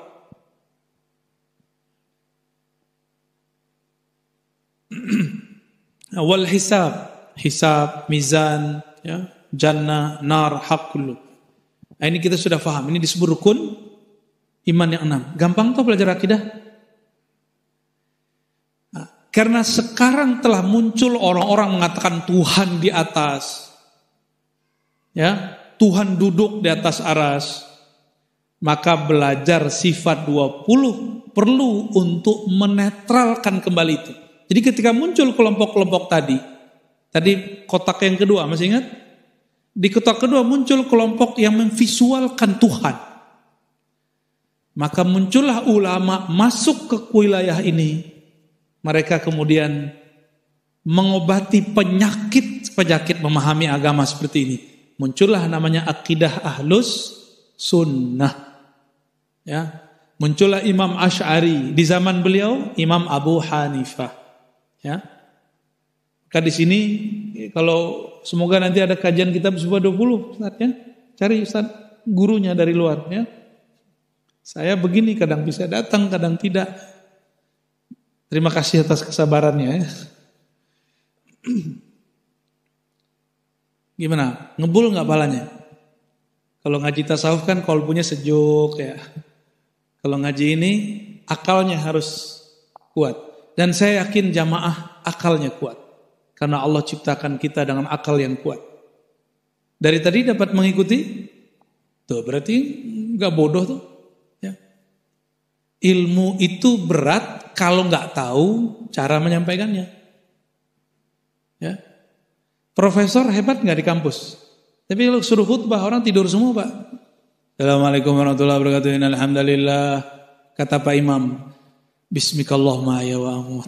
Wal hisab, mizan, ya, jannah, nar, haq kullu. Nah, ini kita sudah paham. Ini disebut rukun iman yang 6. Gampang tuh belajar akidah. Nah, karena sekarang telah muncul orang-orang mengatakan Tuhan di atas. Ya, Tuhan duduk di atas aras. Maka belajar sifat 20 perlu untuk menetralkan kembali itu. Jadi ketika muncul kelompok-kelompok tadi kotak yang kedua, masih ingat? Di kotak kedua muncul kelompok yang memvisualkan Tuhan. Maka muncullah ulama masuk ke wilayah ini. Mereka kemudian mengobati penyakit memahami agama seperti ini. Muncullah namanya akidah Ahlus Sunnah. Ya, muncullah Imam Asy'ari, di zaman beliau Imam Abu Hanifah. Ya. Maka di sini kalau semoga nanti ada kajian kitab Subah 20, Ustaz, ya. Cari Ustaz gurunya dari luar, ya. Saya begini kadang bisa datang, kadang tidak. Terima kasih atas kesabarannya, ya. Gimana? Ngebul nggak palanya? Kalau ngaji tasawuf kan kolbunya sejuk, ya. Kalau ngaji ini akalnya harus kuat. Dan saya yakin jamaah akalnya kuat. Karena Allah ciptakan kita dengan akal yang kuat. Dari tadi dapat mengikuti? Tuh berarti nggak bodoh tuh. Ya. Ilmu itu berat kalau nggak tahu cara menyampaikannya. Ya. Profesor hebat nggak di kampus? Tapi kalau suruh khutbah orang tidur semua, Pak. Assalamualaikum warahmatullahi wabarakatuh. Alhamdulillah. Kata Pak Imam, Bismikallahumma ya wa amun.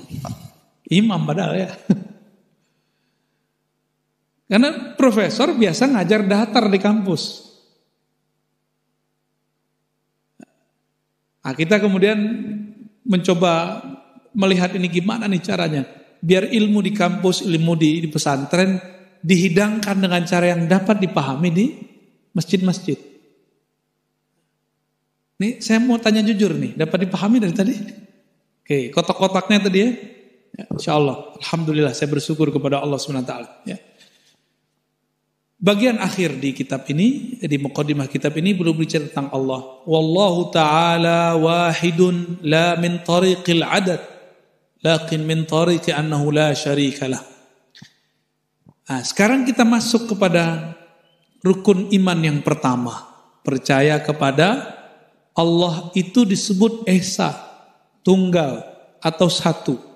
Imam padahal, ya. Karena profesor biasa ngajar datar di kampus. Nah, kita kemudian mencoba melihat ini gimana nih caranya. Biar ilmu di kampus, ilmu di pesantren dihidangkan dengan cara yang dapat dipahami di masjid-masjid. Nih saya mau tanya jujur nih, dapat dipahami dari tadi? Oke, kotak-kotaknya tadi, ya. Insyaallah, alhamdulillah saya bersyukur kepada Allah SWT, ya. Bagian akhir di kitab ini, di muqaddimah kitab ini belum bicara tentang Allah. Wallahu ta'ala wahidun la min tariqil adad, lakin min tariqi annahu la syarikalah. Nah, sekarang kita masuk kepada rukun iman yang pertama. Percaya kepada Allah itu disebut esa, tunggal atau satu.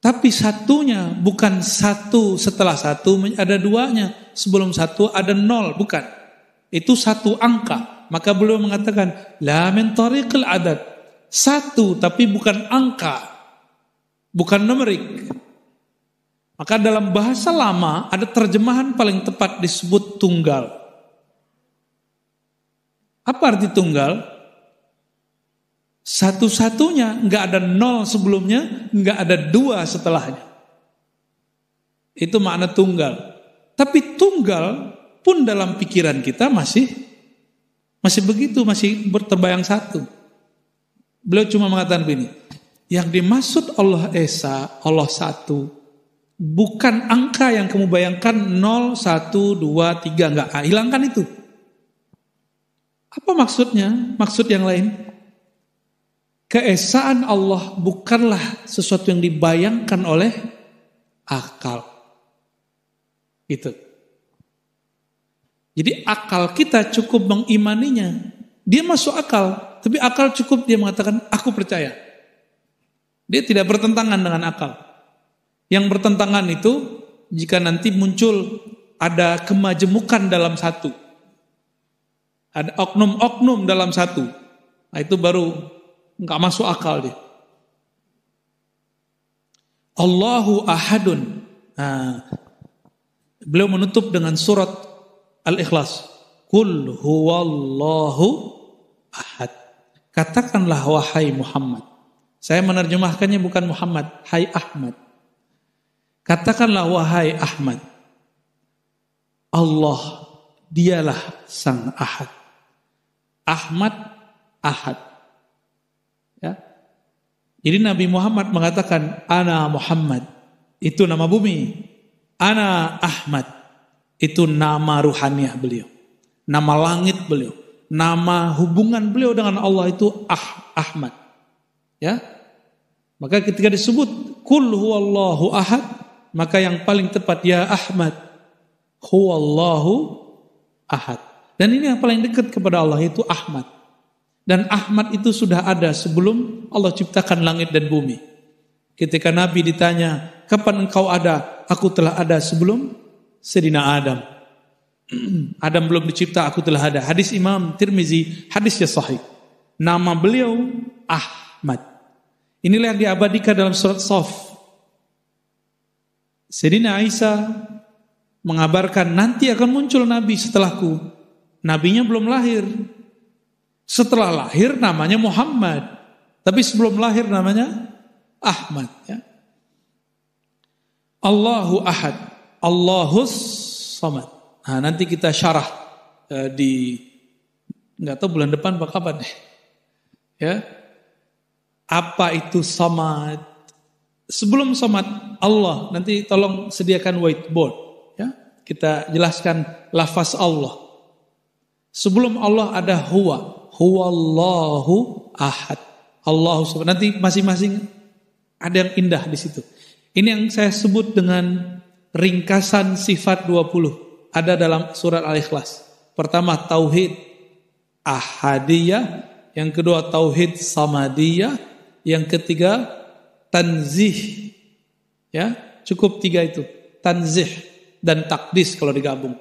Tapi satunya bukan satu setelah satu, ada duanya. Sebelum satu ada nol, bukan. Itu satu angka. Maka beliau mengatakan, la min tariqil adad. Satu tapi bukan angka. Bukan numerik. Maka dalam bahasa lama ada terjemahan paling tepat disebut tunggal. Apa arti tunggal? Satu-satunya, nggak ada nol sebelumnya, nggak ada dua setelahnya. Itu makna tunggal. Tapi tunggal pun dalam pikiran kita masih begitu, masih terbayang satu. Beliau cuma mengatakan begini, yang dimaksud Allah Esa, Allah satu, bukan angka yang kamu bayangkan 0, 1, 2, 3, enggak. Hilangkan itu. Apa maksudnya? Maksud yang lain. Keesaan Allah bukanlah sesuatu yang dibayangkan oleh akal. Gitu. Jadi akal kita cukup mengimaninya. Dia masuk akal, tapi akal cukup dia mengatakan, aku percaya. Dia tidak bertentangan dengan akal. Yang bertentangan itu jika nanti muncul ada kemajemukan dalam satu. Ada oknum-oknum dalam satu. Nah, itu baru enggak masuk akal dia. Allahu ahadun. Nah, beliau menutup dengan surat Al-Ikhlas. Qul huwallahu ahad. Katakanlah wahai Muhammad. Saya menerjemahkannya bukan Muhammad, hai Ahmad. Katakanlah wahai Ahmad. Allah dialah sang ahad. Ahmad ahad. Ya. Jadi Nabi Muhammad mengatakan ana Muhammad, itu nama bumi. Ana Ahmad, itu nama ruhaniah beliau. Nama langit beliau. Nama hubungan beliau dengan Allah itu Ahmad. Ya. Maka ketika disebut kul huwallahu ahad, maka yang paling tepat ya Ahmad huwallahu ahad. Dan ini yang paling dekat kepada Allah itu Ahmad. Dan Ahmad itu sudah ada sebelum Allah ciptakan langit dan bumi. Ketika Nabi ditanya, kapan engkau ada? Aku telah ada sebelum Sayyidina Adam. Adam belum dicipta, aku telah ada. Hadis Imam Tirmizi, hadisnya sahih. Nama beliau Ahmad. Inilah yang diabadikan dalam surat Shaf. Sayyidina Isa mengabarkan nanti akan muncul Nabi setelahku. Nabinya belum lahir. Setelah lahir namanya Muhammad. Tapi sebelum lahir namanya Ahmad. Ya. Allahu ahad. Allahus samad. Nah, nanti kita syarah nggak tahu bulan depan apa kapan deh. Ya. Apa itu samad? Sebelum samad Allah, nanti tolong sediakan whiteboard. Ya. Kita jelaskan lafaz Allah. Sebelum Allah ada huwa. Huwallahu ahad. Allahu subhanahu. Nanti masing-masing ada yang indah di situ. Ini yang saya sebut dengan ringkasan sifat 20. Ada dalam surat Al-Ikhlas. Pertama tauhid ahadiyah, yang kedua tauhid samadiyah, yang ketiga tanzih. Ya, cukup 3 itu. Tanzih dan takdis kalau digabung.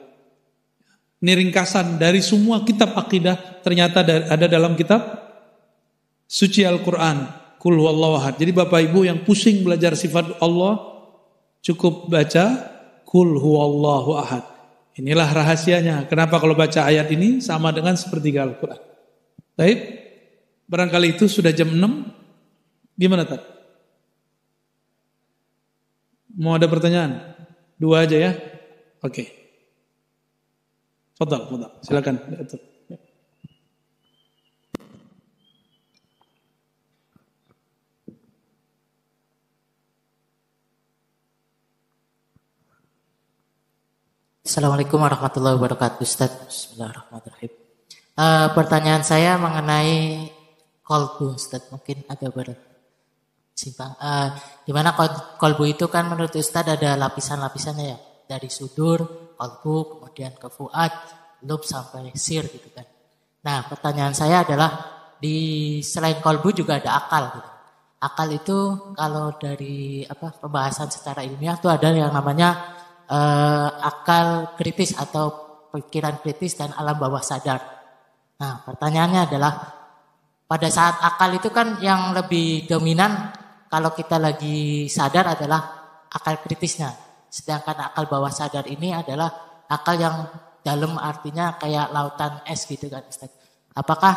Ini ringkasan dari semua kitab akidah, ternyata ada dalam kitab suci Al-Qur'an. Qul huwallahu ahad. Jadi Bapak Ibu yang pusing belajar sifat Allah, cukup baca Qul huwallahu ahad. Inilah rahasianya. Kenapa kalau baca ayat ini sama dengan sepertiga Al-Qur'an. Baik. Barangkali itu sudah jam 6. Gimana Tad? Mau ada pertanyaan? 2 aja ya. Oke. Fadal. Silakan. Assalamualaikum warahmatullahi wabarakatuh, Ustaz. Bismillahirrahmanirrahim. Pertanyaan saya mengenai kolbu, Ustaz. Mungkin agak bersimpang. Di mana kolbu itu kan menurut Ustaz ada lapisan-lapisannya ya. Dari sudur, kolbu, kemudian ke fuad, lub sampai sir gitu kan. Nah, pertanyaan saya adalah di selain kolbu juga ada akal gitu. Akal itu kalau dari pembahasan secara ilmiah itu ada yang namanya akal kritis atau pikiran kritis dan alam bawah sadar. Nah, pertanyaannya adalah pada saat akal itu kan yang lebih dominan kalau kita lagi sadar adalah akal kritisnya. Sedangkan akal bawah sadar ini adalah akal yang dalam, artinya kayak lautan es gitu kan Ustaz. Apakah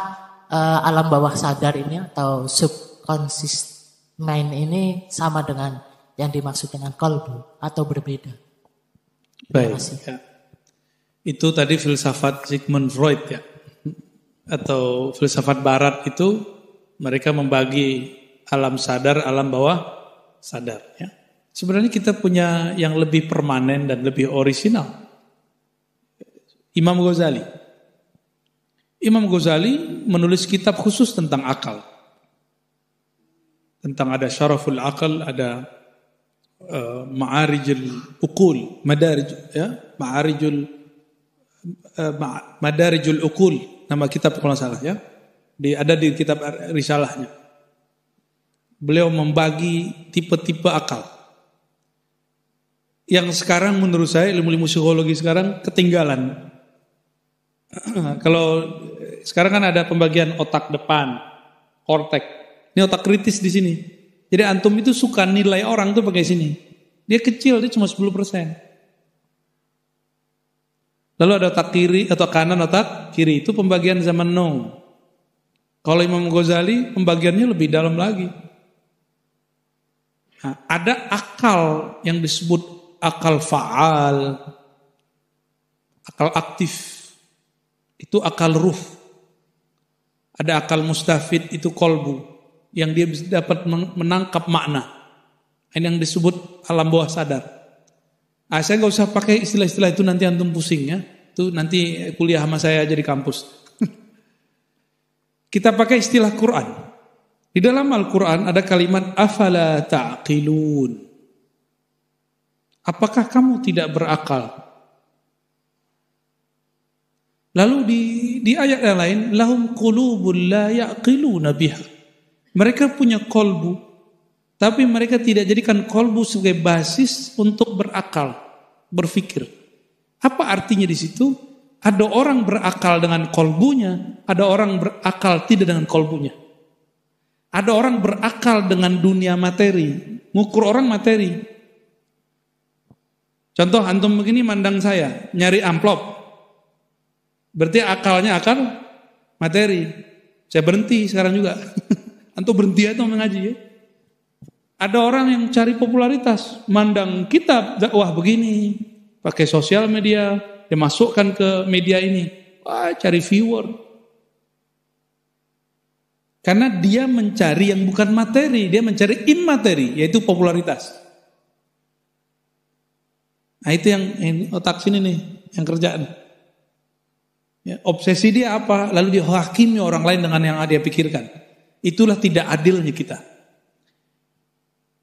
alam bawah sadar ini atau subconscious mind ini sama dengan yang dimaksud dengan kolbu atau berbeda? Baik. Ya. Itu tadi filsafat Sigmund Freud ya. Atau filsafat barat itu mereka membagi alam sadar, alam bawah sadar ya. Sebenarnya kita punya yang lebih permanen dan lebih orisinal. Imam Ghazali. Imam Ghazali menulis kitab khusus tentang akal. Tentang ada syaraful akal, ada ma'arijul uqul, madarijul uqul, nama kitab kalau salah ya. Ada di kitab risalahnya. Beliau membagi tipe-tipe akal. yang sekarang menurut saya ilmu-ilmu psikologi sekarang ketinggalan. Kalau sekarang kan ada pembagian otak depan, kortek. Ini otak kritis di sini. Jadi antum itu suka nilai orang tuh pakai sini. Dia kecil, dia cuma 10%. Lalu ada otak kiri atau kanan, otak kiri itu pembagian zaman now. Kalau Imam Ghazali pembagiannya lebih dalam lagi. Nah, ada akal yang disebut akal fa'al, akal aktif, itu akal ruh. Ada akal mustafid, itu kolbu, yang dia bisa dapat menangkap makna. Ini yang disebut alam bawah sadar. Saya nggak usah pakai istilah-istilah itu, nanti antum pusing ya. Itu nanti kuliah sama saya aja di kampus. Kita pakai istilah Quran. Di dalam Al-Quran ada kalimat afala ta'qilun. Apakah kamu tidak berakal? Lalu di ayat yang lain, lahum qulubun la ya'qiluna biha. Mereka punya kolbu, tapi mereka tidak jadikan kolbu sebagai basis untuk berakal, berfikir. Apa artinya di situ? Ada orang berakal dengan kolbunya, ada orang berakal tidak dengan kolbunya. Ada orang berakal dengan dunia materi, ngukur orang materi. Contoh antum begini mandang saya, nyari amplop. Berarti akalnya akal materi. Saya berhenti sekarang juga. Antum berhenti aja mengaji ya. Ada orang yang cari popularitas, mandang kitab dakwah begini, pakai sosial media, dimasukkan ke media ini. Wah, cari viewer. Karena dia mencari yang bukan materi, dia mencari immateri, yaitu popularitas. Nah itu yang otak sini nih, yang kerjaan. Ya, obsesi dia apa? Lalu dia hakimi orang lain dengan yang dia pikirkan. Itulah tidak adilnya kita.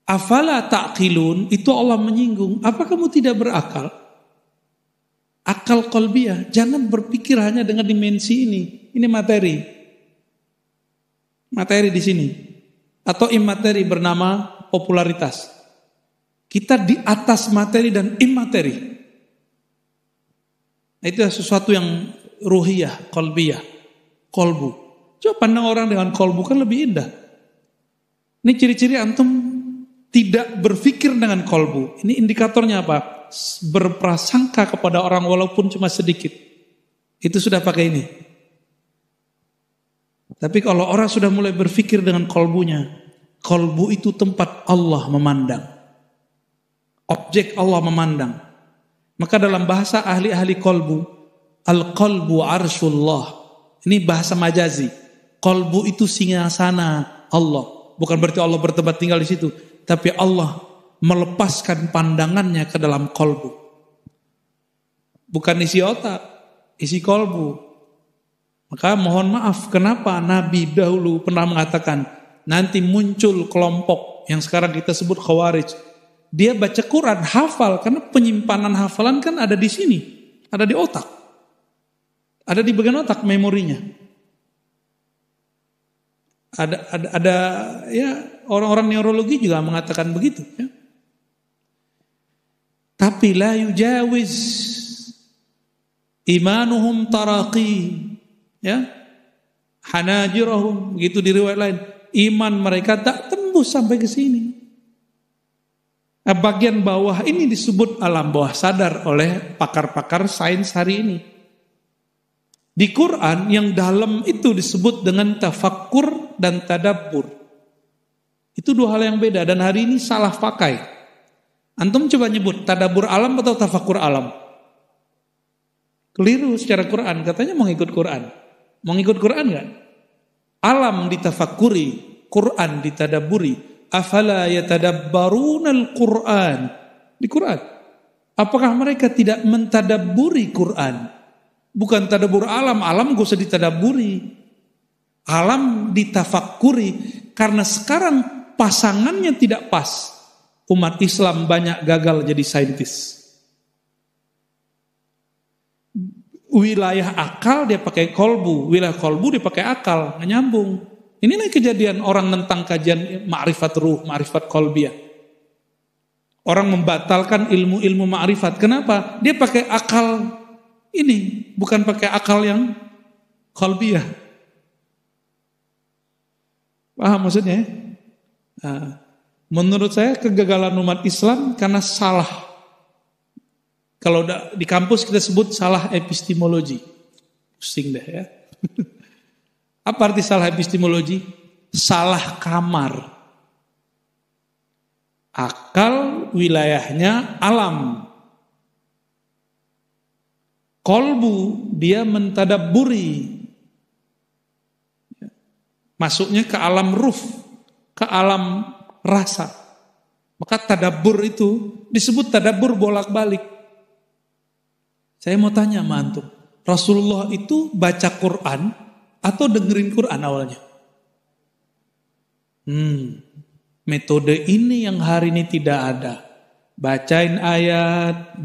Afala ta'qilun, itu Allah menyinggung. Apa kamu tidak berakal? Akal qalbiyah, jangan berpikir hanya dengan dimensi ini. Ini materi. Materi di sini. Atau immateri bernama popularitas. Kita di atas materi dan immateri. Itu sesuatu yang ruhiyah, qalbiyah, kolbu. Coba pandang orang dengan kolbu kan lebih indah. Ini ciri-ciri antum tidak berpikir dengan kolbu. Ini indikatornya apa? Berprasangka kepada orang walaupun cuma sedikit. Itu sudah pakai ini. Tapi kalau orang sudah mulai berpikir dengan kolbunya, kolbu itu tempat Allah memandang. Objek Allah memandang. Maka dalam bahasa ahli-ahli kolbu, al-qalbu arsyullah. Ini bahasa majazi. Kolbu itu singgasana Allah. Bukan berarti Allah bertempat tinggal di situ. Tapi Allah melepaskan pandangannya ke dalam kolbu. Bukan isi otak, isi kolbu. Maka mohon maaf, kenapa Nabi dahulu pernah mengatakan, nanti muncul kelompok yang sekarang kita sebut Khawarij. Dia baca Quran, hafal, karena penyimpanan hafalan kan ada di sini. Ada di otak. Ada di bagian otak memorinya. Ada ya orang-orang neurologi juga mengatakan begitu ya. Tapi la yujawiz imanuhum taraqi ya. Hanajirahum, begitu di riwayat lain. Iman mereka tak tembus sampai ke sini. Nah, bagian bawah ini disebut alam bawah sadar oleh pakar-pakar sains hari ini. Di Quran yang dalam itu disebut dengan tafakkur dan tadabbur. Itu dua hal yang beda dan hari ini salah pakai. Antum coba nyebut tadabbur alam atau tafakkur alam. Keliru secara Quran, katanya mau ikut Quran. Mau ikut Quran enggak? Alam ditafakuri, Quran ditadabburi. Afala yatadabbarunal Quran. Di Quran. Apakah mereka tidak mentadabburi Quran? Bukan tadabbur alam gak usah ditadabburi. Alam ditafakuri karena sekarang pasangannya tidak pas. Umat Islam banyak gagal jadi saintis. Wilayah akal dia pakai kolbu, wilayah kolbu dia pakai akal, nggak nyambung. Inilah kejadian orang tentang kajian ma'rifat ruh, ma'rifat kolbiyah. Orang membatalkan ilmu-ilmu ma'rifat. Kenapa? Dia pakai akal ini, bukan pakai akal yang qalbiyah. Paham maksudnya? Nah, menurut saya kegagalan umat Islam karena salah. Kalau di kampus kita sebut salah epistemologi. Pusing deh ya. Apa arti salah epistemologi? Salah kamar. Akal wilayahnya alam. Kolbu dia mentadabburi. Masuknya ke alam ruh, ke alam rasa. Maka tadabbur itu disebut tadabbur bolak-balik. Saya mau tanya sama antum, Rasulullah itu baca Quran atau dengerin Quran awalnya? Metode ini yang hari ini tidak ada. Bacain ayat,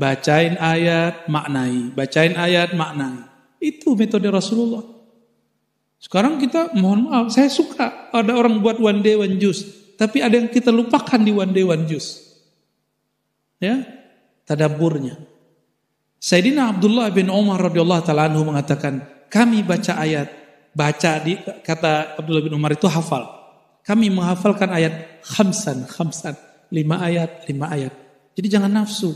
maknai. Bacain ayat, maknai. Itu metode Rasulullah. Sekarang kita, mohon maaf, saya suka ada orang buat one day one juice. Tapi ada yang kita lupakan di one day one juice. Ya, tadabburnya. Sayyidina Abdullah bin Umar radhiyallahu ta'ala anhu mengatakan, kami baca ayat, kata Abdullah bin Umar itu hafal. Kami menghafalkan ayat khamsan, 5 ayat. Jadi jangan nafsu.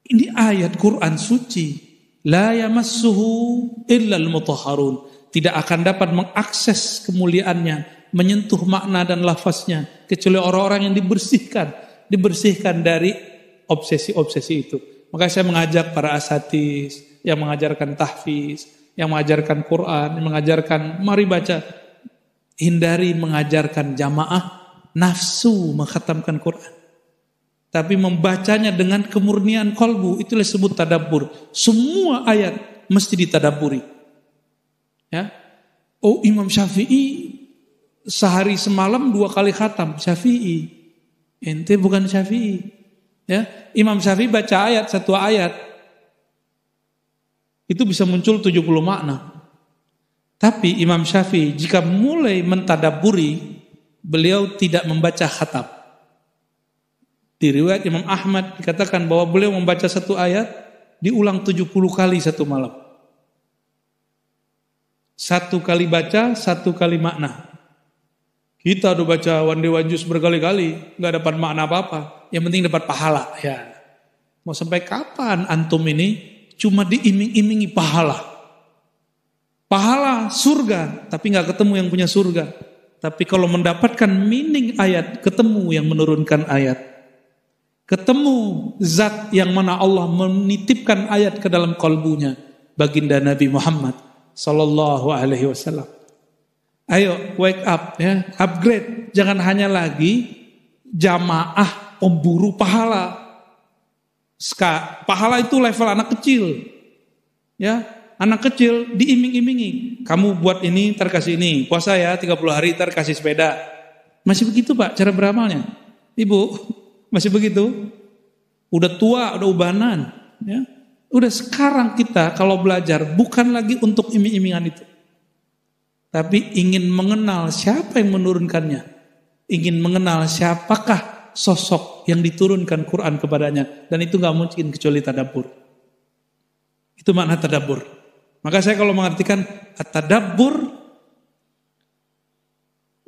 Ini ayat Quran suci. La yamassuhu illal mutahharun. Tidak akan dapat mengakses kemuliaannya, menyentuh makna dan lafaznya, kecuali orang-orang yang dibersihkan dari obsesi-obsesi itu. Maka saya mengajak para asatis yang mengajarkan tahfiz, yang mengajarkan Quran, yang mengajarkan mari baca. Hindari mengajarkan jamaah nafsu mengkhatamkan Quran. Tapi membacanya dengan kemurnian kolbu, itulah disebut tadabbur. Semua ayat mesti ditadabburi. Ya. Oh, Imam Syafi'i sehari semalam 2 kali khatam. Syafi'i. Ente bukan Syafi'i. Ya. Imam Syafi'i baca ayat, 1 ayat. Itu bisa muncul 70 makna. Tapi Imam Syafi'i jika mulai mentadabburi, beliau tidak membaca khatam. Di riwayat Imam Ahmad dikatakan bahwa beliau membaca 1 ayat diulang 70 kali 1 malam. 1 kali baca, 1 kali makna. Kita udah baca one day one juice berkali-kali, gak dapat makna apa-apa. Yang penting dapat pahala. Ya. Mau sampai kapan antum ini cuma diiming-imingi pahala? Pahala surga, tapi gak ketemu yang punya surga. Tapi kalau mendapatkan meaning ayat, ketemu yang menurunkan ayat. Ketemu zat yang mana Allah menitipkan ayat ke dalam kalbunya. Baginda Nabi Muhammad sallallahu alaihi wasallam. Ayo wake up ya, upgrade. Jangan hanya lagi jamaah pemburu pahala. Pahala itu level anak kecil. Ya. Anak kecil diiming-imingi, kamu buat ini terkasih ini, puasa ya 30 hari terkasih sepeda. Masih begitu Pak cara beramalnya? Ibu, masih begitu? Udah tua, udah ubanan. Ya. Udah sekarang kita kalau belajar bukan lagi untuk iming-imingan itu. Tapi ingin mengenal siapa yang menurunkannya. Ingin mengenal siapakah sosok yang diturunkan Quran kepadanya. Dan itu gak mungkin kecuali tadabbur. Itu makna tadabbur. Maka saya kalau mengartikan at-tadabbur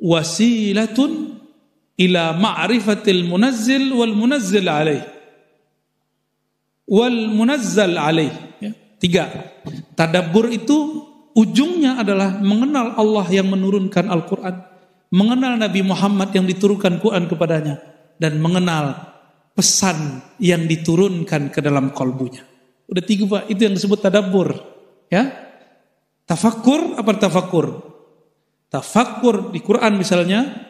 wasilatun ila ma'rifatil munazzil wal munazzil alaih. Wal munazzal alaih. Ya. 3. Tadabbur itu ujungnya adalah mengenal Allah yang menurunkan Al-Quran. Mengenal Nabi Muhammad yang diturunkan Quran kepadanya. Dan mengenal pesan yang diturunkan ke dalam kalbunya. Udah 3 Pak, itu yang disebut tadabbur. Ya, tafakkur apa tafakkur? Tafakkur di Quran misalnya,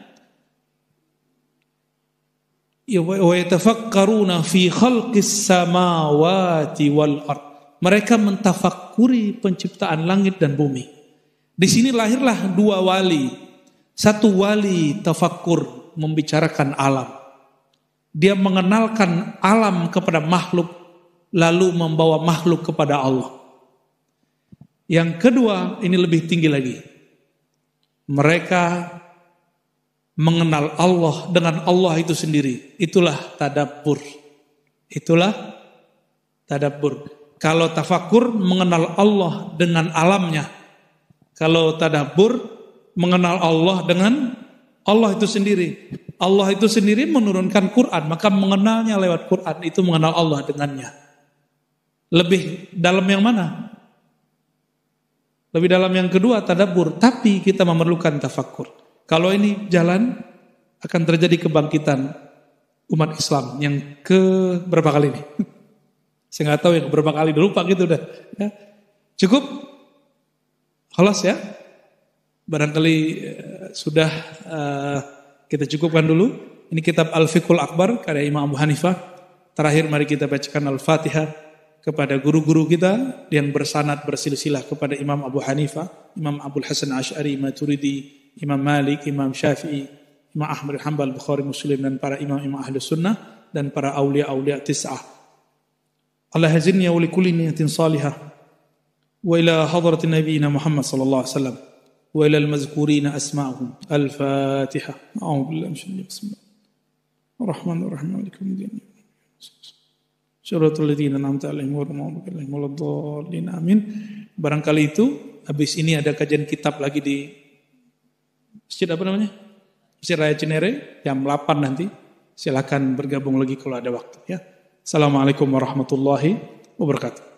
wa yatafakkaruna fi khalqis samawati wal ard. Mereka mentafakuri penciptaan langit dan bumi. Di sini lahirlah 2 wali. 1 wali tafakkur membicarakan alam. Dia mengenalkan alam kepada makhluk, lalu membawa makhluk kepada Allah. Yang kedua, ini lebih tinggi lagi. Mereka mengenal Allah dengan Allah itu sendiri. Itulah tadabbur. Itulah tadabbur. Kalau tafakur mengenal Allah dengan alamnya. Kalau tadabbur mengenal Allah dengan Allah itu sendiri. Allah itu sendiri menurunkan Quran, maka mengenalnya lewat Quran itu mengenal Allah dengannya. Lebih dalam yang mana? Lebih dalam yang kedua tadabbur, tapi kita memerlukan tafakur. Kalau ini jalan akan terjadi kebangkitan umat Islam yang ke berapa kali ini? Saya nggak tahu yang berapa kali, lupa gitu udah. Ya. Cukup? Halas ya? Barangkali sudah kita cukupkan dulu. Ini kitab Al-Fiqhul Akbar karya Imam Abu Hanifah. Terakhir mari kita bacakan Al-Fatihah kepada guru-guru kita yang bersanad bersilsilah kepada Imam Abu Hanifah, Imam Abdul Hasan Asy'ari, Maturidi, Imam Malik, Imam Syafi'i, Imam Ahmad bin Hanbal, Bukhari, Muslim, dan para imam-imam ahli sunnah dan para awliya-awliya tis'ah. Allah hazinni wa likulli niyatin salihah wa ila hadratin nabiyina Muhammad sallallahu alaihi wasallam wa ila al-mazkurina asma'uhum. Al-Fatihah. A'udzu billahi minasyaitonir rajim. Ar-Rahmanir Rahim. Maliki yaumiddin. Syaratul ladzina an'amta 'alaihim ghairil maghdubi 'alaihim waladdallin. Amin. Barangkali itu habis ini ada kajian kitab lagi di masjid apa namanya? Masjid Raya Cinere jam 8 nanti. Silakan bergabung lagi kalau ada waktu ya. Assalamualaikum warahmatullahi wabarakatuh.